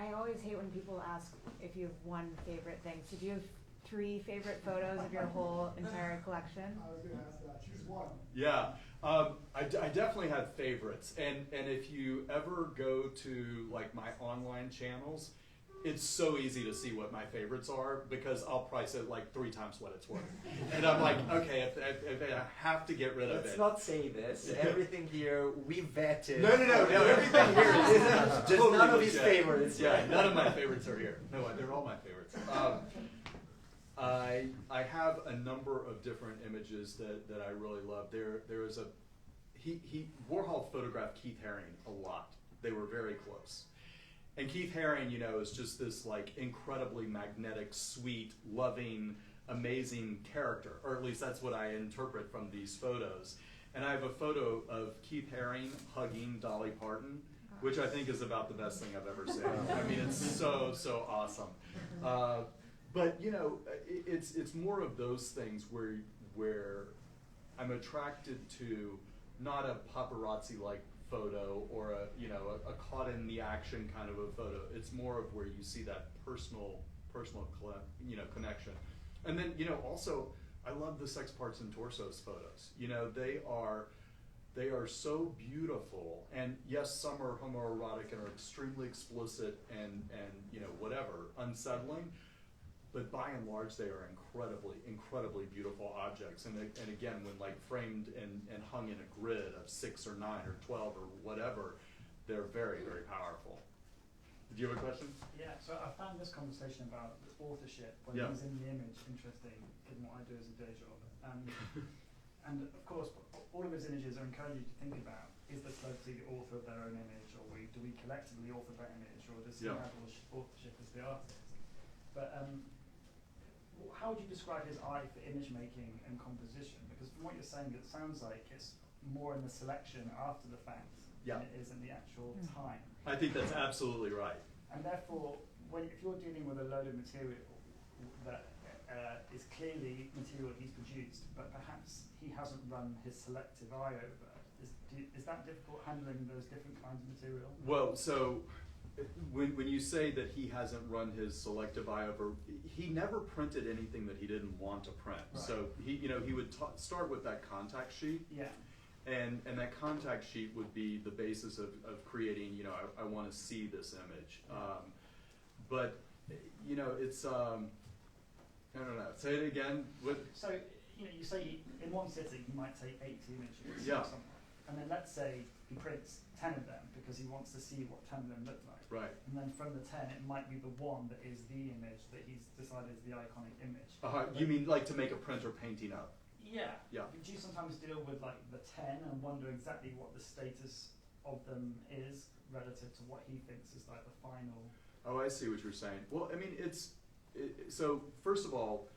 I always hate when people ask if you have one favorite thing. So do you have 3 favorite photos of your whole entire collection? I was going to ask that. Choose one. Yeah, I definitely have favorites. And if you ever go to like my online channels, it's so easy to see what my favorites are because I'll price it like 3 times what it's worth. And I'm like, okay, if I have to get rid of it. Let's not say this. Everything here we vetted. No, everything here is just totally none of his legit. favorites. Yeah, none of my favorites are here. No, they're all my favorites. I have a number of different images that I really love. There is Warhol photographed Keith Haring a lot. They were very close. And Keith Haring, you know, is just this like incredibly magnetic, sweet, loving, amazing character, or at least that's what I interpret from these photos. And I have a photo of Keith Haring hugging Dolly Parton, which I think is about the best thing I've ever seen. I mean, it's so awesome. But you know, it's more of those things where I'm attracted to not a paparazzi-like photo or a caught in the action kind of a photo. It's more of where you see that personal connection. And then also I love the sex parts and torsos photos. They are so beautiful, and yes, some are homoerotic and are extremely explicit and whatever, unsettling. But by and large, they are incredibly beautiful objects. And again, when like framed and hung in a grid of 6 or 9 or 12 or whatever, they're very powerful. Did you have a question? Yeah, so I found this conversation about authorship when he's in the image interesting, given what I do as a day job. And of course, all of his images are encouraging you to think about, is the celebrity the author of their own image, or do we collectively author that image, or does he have authorship as the artist? But how would you describe his eye for image making and composition? Because from what you're saying, it sounds like it's more in the selection after the fact than it is in the actual time. I think that's absolutely right. And therefore, if you're dealing with a load of material that is clearly material he's produced, but perhaps he hasn't run his selective eye over, is that difficult handling those different kinds of material? Well, so when you say that he hasn't run his selective eye over, he never printed anything that he didn't want to print. Right. So he would start with that contact sheet. Yeah. And that contact sheet would be the basis of creating, I want to see this image. But, it's, I don't know, say it again. So, you say in one sitting he might take 80 images Yeah. or something. And then let's say he prints 10 of them because he wants to see what 10 of them look like. Right. And then from the 10, it might be the one that is the image that he's decided is the iconic image. You mean like to make a print or painting up? Yeah. Yeah. Do you sometimes deal with like the 10 and wonder exactly what the status of them is relative to what he thinks is like the final? Oh, I see what you're saying. Well, I mean, so first of all,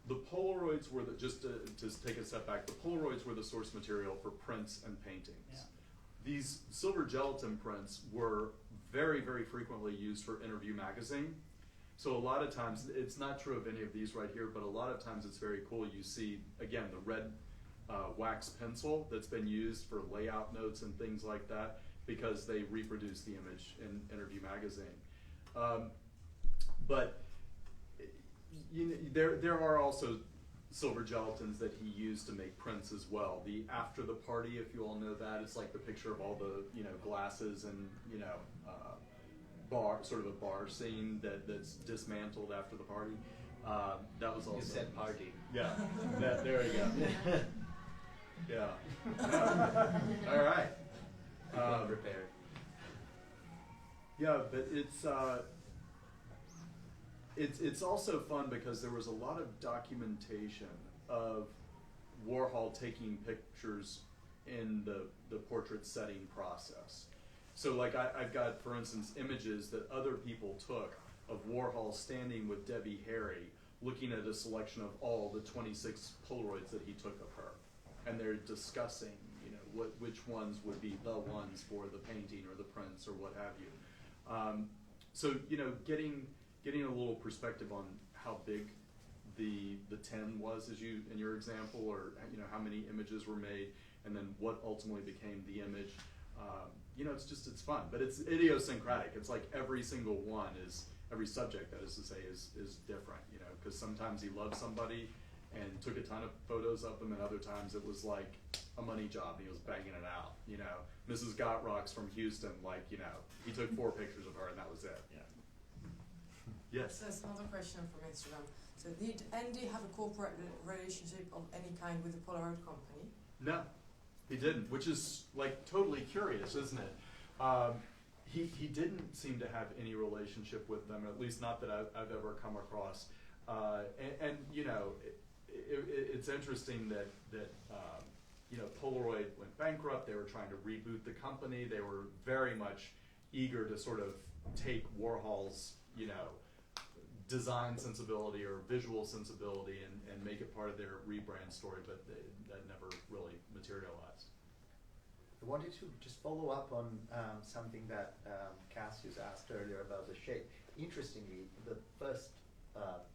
the Polaroids were just to take a step back, the Polaroids were the source material for prints and paintings. Yeah. These silver gelatin prints were very frequently used for Interview magazine. So a lot of times, it's not true of any of these right here, but a lot of times it's very cool. You see, again, the red wax pencil that's been used for layout notes and things like that because they reproduce the image in Interview magazine. But there are also silver gelatins that he used to make prints as well. The After the Party, if you all know that, it's like the picture of all the glasses and bar, sort of a bar scene that's dismantled after the party. That was also. You said party. Yeah. There you go. Yeah. All right. Prepared. Yeah, but it's also fun because there was a lot of documentation of Warhol taking pictures in the portrait setting process. So like I've got, for instance, images that other people took of Warhol standing with Debbie Harry looking at a selection of all the 26 Polaroids that he took of her. And they're discussing, which ones would be the ones for the painting or the prints or what have you. So, getting a little perspective on how big the 10 was in your example, or how many images were made, and then what ultimately became the image. It's fun, but it's idiosyncratic. It's like every single one every subject, that is to say, is different, because sometimes he loved somebody and took a ton of photos of them, and other times it was like a money job, and he was banging it out, Mrs. Gotrocks from Houston, he took 4 pictures of her and that was it. Yeah. Yes. So there's another question from Instagram. So did Andy have a corporate relationship of any kind with the Polaroid company? No, he didn't, which is like totally curious, isn't it? He didn't seem to have any relationship with them, at least not that I've ever come across. And you know, it's interesting that you know, Polaroid went bankrupt. They were trying to reboot the company. They were very much eager to sort of take Warhol's, you know, design sensibility or visual sensibility and make it part of their rebrand story, but that never really materialized. I wanted to just follow up on something that Cassius asked earlier about the shape. Interestingly, the first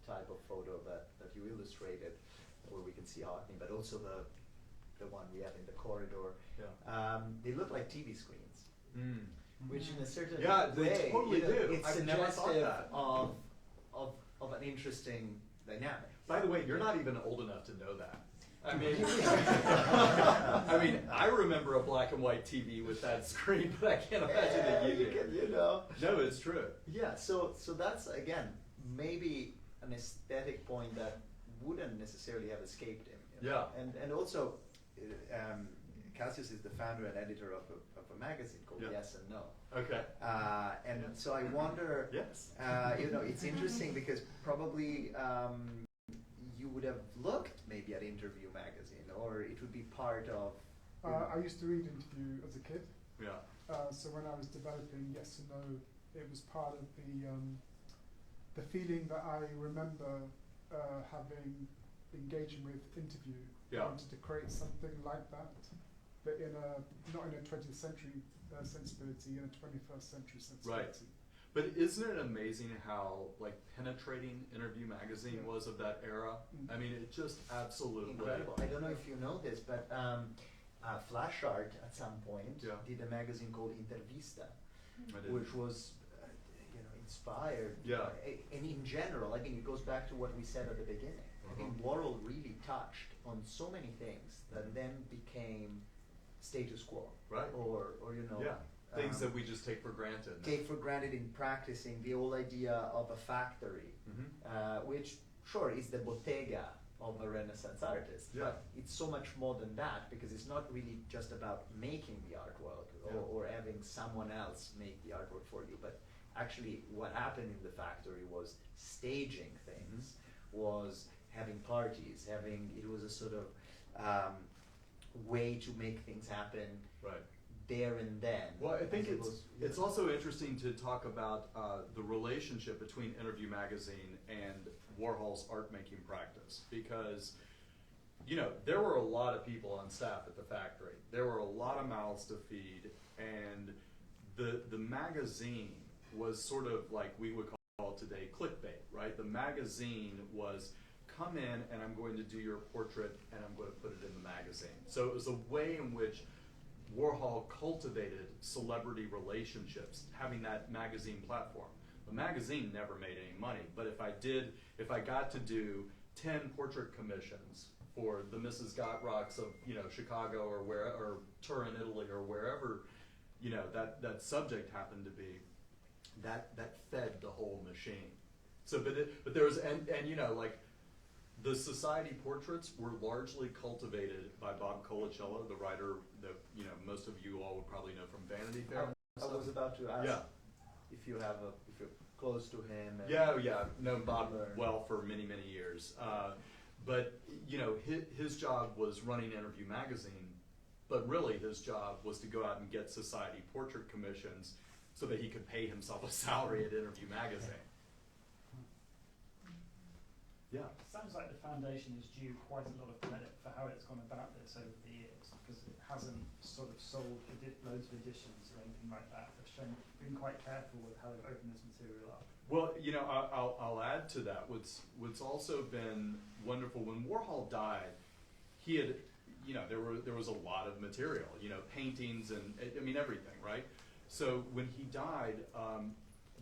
type of photo that you illustrated, where we can see Haring, but also the one we have in the corridor, they look like TV screens, which in a certain they way, totally do. it's I've never thought suggestive that. of an interesting dynamic. By the way, you're not even old enough to know that. I mean, I mean, I remember a black and white TV with that screen, but I can't imagine that you do. You know. No, it's true. Yeah. So that's again maybe an aesthetic point that wouldn't necessarily have escaped him. You know? Yeah. And also, Cassius is the founder and editor of a magazine called Yes and No. Okay. And so I wonder. Yes. You know, it's interesting because probably you would have looked maybe at Interview magazine, or it would be part of. I used to read Interview as a kid. Yeah. So when I was developing Yes and No, it was part of the feeling that I remember having engaging with Interview. Yeah. I wanted to create something like that, but not in a 20th century sensibility, in a 21st century sensibility. Right. But isn't it amazing how like penetrating Interview magazine was of that era? I mean, it just absolutely Incredible. I don't know if you know this, but Flash Art at some point did a magazine called Intervista, which was you know, inspired. And in general, I think it goes back to what we said at the beginning. I think Warhol really touched on so many things that then became status quo. Right. Or you know. Things that we just take for granted. Take for granted in practicing the whole idea of a factory, which sure is the bottega of a Renaissance artist, but it's so much more than that, because it's not really just about making the artwork or having someone else make the artwork for you, but actually what happened in the factory was staging things, was having parties, it was a sort of way to make things happen. Right. There and then. Well, I think it's also interesting to talk about the relationship between Interview magazine and Warhol's art making practice, because you know, there were a lot of people on staff at the factory. There were a lot of mouths to feed, and the magazine was sort of like we would call today clickbait, right? The magazine was come in and I'm going to do your portrait and I'm going to put it in the magazine. So it was a way in which Warhol cultivated celebrity relationships, having that magazine platform. The magazine never made any money, but if I got to do 10 portrait commissions for the Mrs. Gottrocks of, you know, Chicago or Turin, Italy, or wherever, you know, that subject happened to be, that fed the whole machine. So, but there was, and you know, like, the society portraits were largely cultivated by Bob Colacello, the writer that, you know, most of you all would probably know from Vanity Fair. I was about to ask if you're close to him. And known Bob well for many, many years. But you know, his job was running Interview magazine, but really his job was to go out and get society portrait commissions so that he could pay himself a salary at Interview magazine. Yeah. Sounds like the foundation is due quite a lot of credit for how it's gone about this over the years, because it hasn't sort of sold loads of editions or anything like that. They've been quite careful with how they've opened this material up. Well, you know, I'll add to that. What's also been wonderful, when Warhol died, he had, you know, there was a lot of material, you know, paintings and I mean everything, right? So when he died,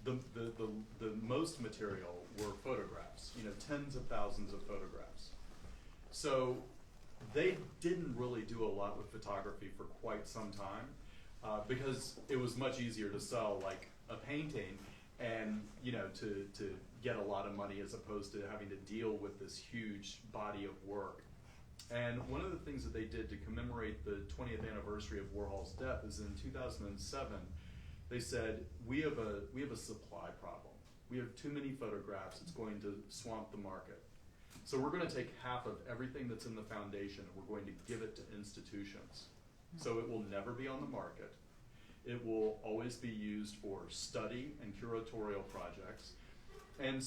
the most material were photographs, you know, tens of thousands of photographs. So they didn't really do a lot with photography for quite some time because it was much easier to sell like a painting and, you know, to get a lot of money as opposed to having to deal with this huge body of work. And one of the things that they did to commemorate the 20th anniversary of Warhol's death is in 2007, they said, we have a supply problem. We have too many photographs, it's going to swamp the market. So we're going to take half of everything that's in the foundation and we're going to give it to institutions. So it will never be on the market. It will always be used for study and curatorial projects. And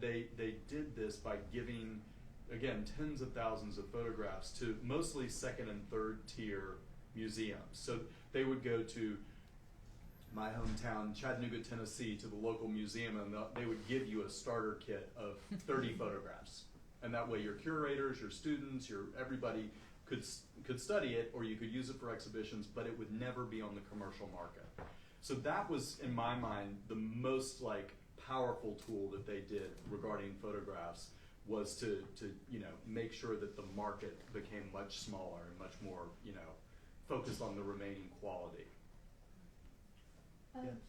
they did this by giving, again, tens of thousands of photographs to mostly second and third tier museums. So they would go to my hometown, Chattanooga, Tennessee, to the local museum, and they would give you a starter kit of 30 photographs. And that way your curators, your students, everybody could study it, or you could use it for exhibitions, but it would never be on the commercial market. So that was, in my mind, the most powerful tool that they did regarding photographs, was to make sure that the market became much smaller and much more focused on the remaining quality.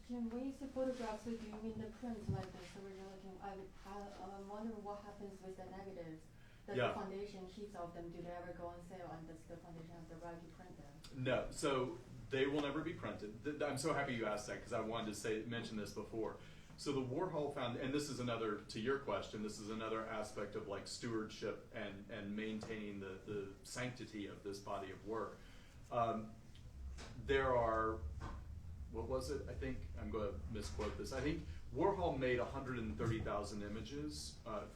Jim, when you say photographs, so do you mean the prints like this? So we're looking. I'm wondering what happens with the negatives. Does the foundation keeps of them? Do they ever go on sale, and does the foundation have the right to print them? No, so they will never be printed. I'm so happy you asked that, because I wanted to mention this before. So the Warhol Foundation, and this is another, to your question, this is another aspect of stewardship and maintaining the sanctity of this body of work. There are, what was it? I think, I'm going to misquote this. I think Warhol made 130,000 images,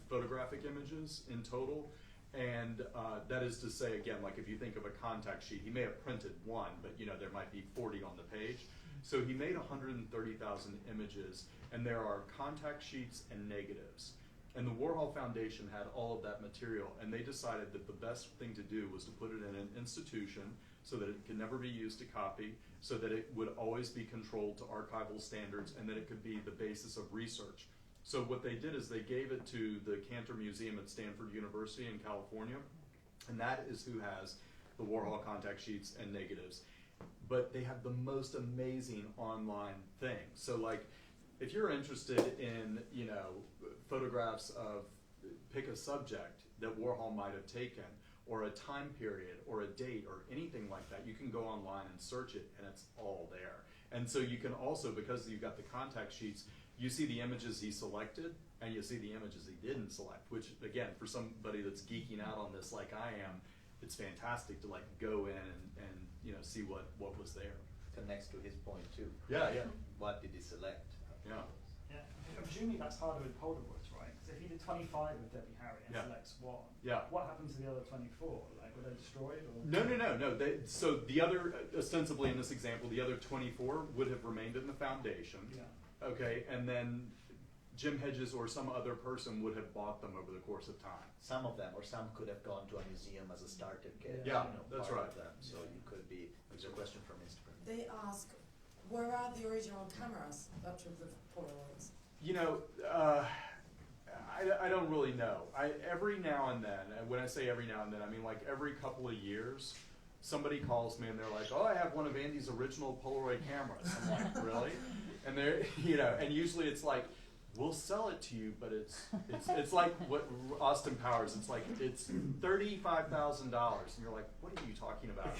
photographic images in total. And that is to say, again, if you think of a contact sheet, he may have printed one, but there might be 40 on the page. So he made 130,000 images, and there are contact sheets and negatives. And the Warhol Foundation had all of that material, and they decided that the best thing to do was to put it in an institution so that it could never be used to copy, so that it would always be controlled to archival standards, and that it could be the basis of research. So what they did is they gave it to the Cantor Museum at Stanford University in California, and that is who has the Warhol contact sheets and negatives. But they have the most amazing online thing. So if you're interested in, photographs of, pick a subject that Warhol might have taken, or a time period, or a date, or anything like that, you can go online and search it, and it's all there. And so you can also, because you've got the contact sheets, you see the images he selected, and you see the images he didn't select, which, again, for somebody that's geeking out on this like I am, it's fantastic to go in and see what was there. Connects to his point too. Yeah. What did he select? Yeah. Yeah. Presumably that's harder with Polaroids, right? Because if he did 25 with Debbie Harry and selects one, what happens to the other 24? Were they destroyed? Or? No. So the other, ostensibly in this example, the other 24 would have remained in the foundation. Yeah. Okay, and then Jim Hedges or some other person would have bought them over the course of time. Some of them, or some could have gone to a museum as a starter kit. Yeah, that's right. Of them. So you could be. There's a question from Instagram. They ask, where are the original cameras that took the Polaroids? I don't really know. Every now and then, and when I say every now and then, I mean every couple of years, somebody calls me and they're like, "Oh, I have one of Andy's original Polaroid cameras." I'm like, "Really?" And they're, and usually it's we'll sell it to you, but it's like what Austin Powers. It's $35,000, and you're like, "What are you talking about?"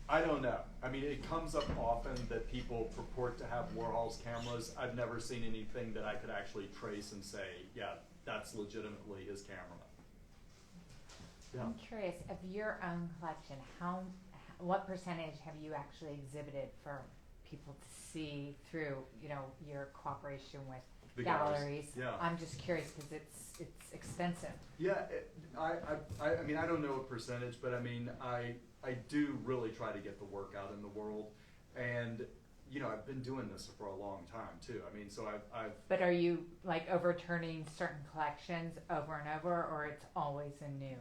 I don't know. I mean, it comes up often that people purport to have Warhol's cameras. I've never seen anything that I could actually trace and say, yeah, that's legitimately his camera. Yeah. I'm curious, of your own collection, what percentage have you actually exhibited for people to see through, your cooperation with The galleries? Yeah. I'm just curious because it's extensive. Yeah, I mean, I don't know a percentage, but I mean, I do really try to get the work out in the world, and I've been doing this for a long time too. I mean, so I've. But are you overturning certain collections over and over, or it's always a new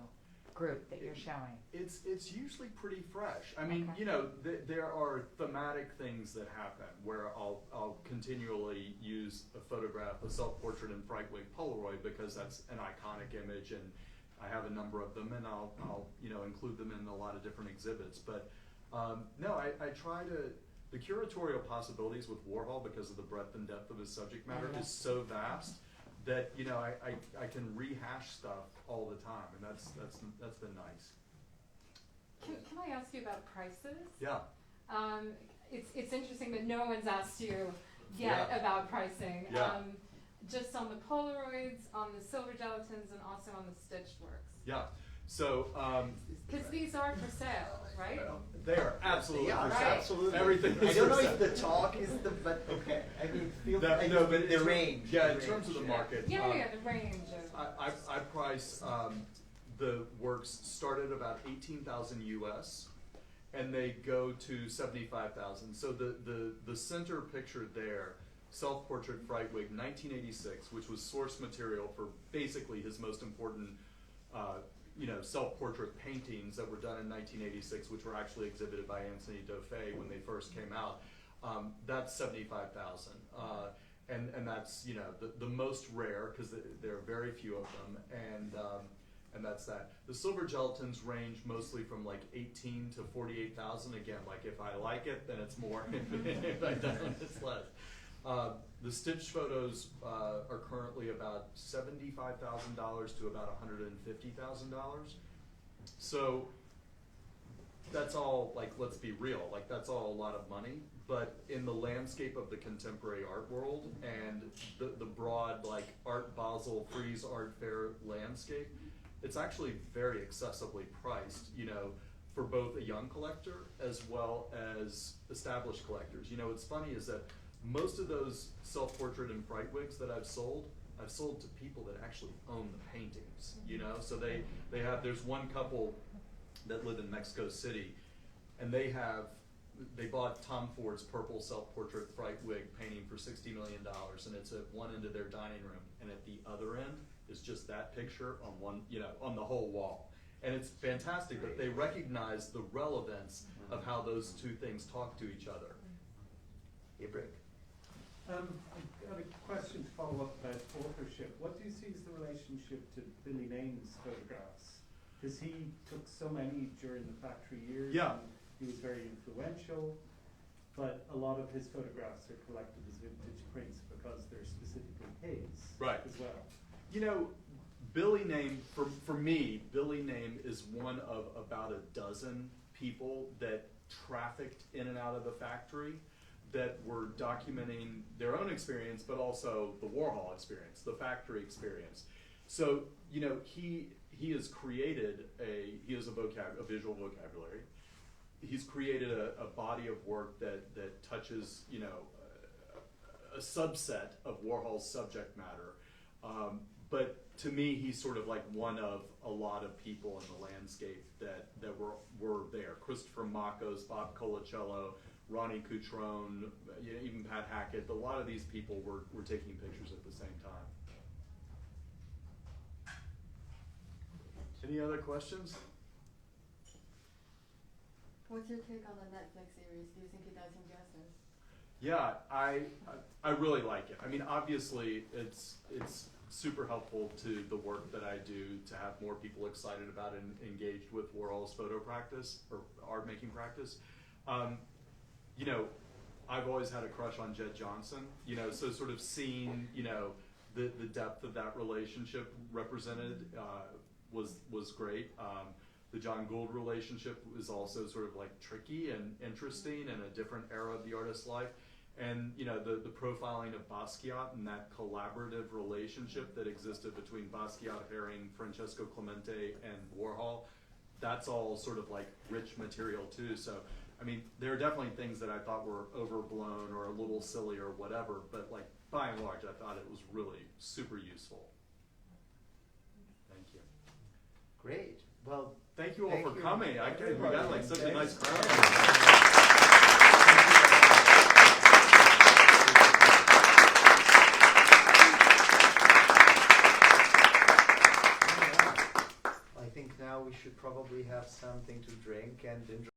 group that you're showing? It's usually pretty fresh. I mean, Okay. there are thematic things that happen where I'll continually use a photograph, a self-portrait in Frightwig Polaroid, because that's an iconic image, and I have a number of them, and I'll include them in a lot of different exhibits. But no, I try to the curatorial possibilities with Warhol, because of the breadth and depth of his subject matter, is so vast that, you know, I can rehash stuff all the time, and that's been nice. Can I ask you about prices? Yeah. It's interesting that no one's asked you yet about pricing. Yeah. Just on the Polaroids, on the silver gelatins, and also on the stitched works. Yeah. So, because these are for sale, right? they are absolutely Yeah, for sale. absolutely. Everything I is don't for know sale. if the talk is the, but okay. I mean, feel That- I no, mean, but the in range. Yeah, the in terms of the range, market. Yeah, the range of. I price the works start at about 18,000 US, and they go to 75,000. So the center picture there, self-portrait fright wig, 1986, which was source material for basically his most important, self-portrait paintings that were done in 1986, which were actually exhibited by Anthony Dauphin when they first came out. That's 75,000. And that's, you know, the most rare, because there are very few of them, and that's that. The silver gelatins range mostly from like 18 to 48,000. Again, like if I like it, then it's more. If I don't, it's less. The stitched photos are currently about $75,000 to about $150,000. So that's all, like, let's be real, like that's all a lot of money. But in the landscape of the contemporary art world and the broad, like, Art Basel, Frieze Art Fair landscape, it's actually very accessibly priced, you know, for both a young collector as well as established collectors. You know, what's funny is that most of those self-portrait and fright wigs that I've sold to people that actually own the paintings, you know? So there's one couple that live in Mexico City, and they bought Tom Ford's purple self-portrait fright wig painting for $60 million, and it's at one end of their dining room, and at the other end is just that picture on one, you know, on the whole wall. And it's fantastic that they recognize the relevance of how those two things talk to each other. Hey, Brick. I've got a question to follow up about authorship. What do you see as the relationship to Billy Name's photographs? Because he took so many during the factory years. Yeah. And he was very influential, but a lot of his photographs are collected as vintage prints because they're specifically his as well. You know, Billy Name, for me, Billy Name is one of about a dozen people that trafficked in and out of the factory that were documenting their own experience, but also the Warhol experience, the factory experience. So, you know, he has created a visual vocabulary. He's created a body of work that touches, you know, a subset of Warhol's subject matter. But to me, he's sort of like one of a lot of people in the landscape that were there. Christopher Makos, Bob Colacello, Ronnie Cutrone, you know, even Pat Hackett. A lot of these people were taking pictures at the same time. Any other questions? What's your take on the Netflix series? Do you think it does him justice? Yeah, I really like it. I mean, obviously, it's super helpful to the work that I do to have more people excited about and engaged with Warhol's photo practice or art making practice. You know, I've always had a crush on Jed Johnson. You know, so sort of seeing, you know, the depth of that relationship represented was great. The John Gould relationship was also sort of like tricky and interesting and a different era of the artist's life. And, you know, the profiling of Basquiat and that collaborative relationship that existed between Basquiat, Haring, Francesco Clemente, and Warhol, that's all sort of like rich material too. So, I mean, there are definitely things that I thought were overblown or a little silly or whatever, but like by and large, I thought it was really super useful. Thank you. Great. Well, thank you all for coming. We got like such a nice crowd. I think now we should probably have something to drink and enjoy.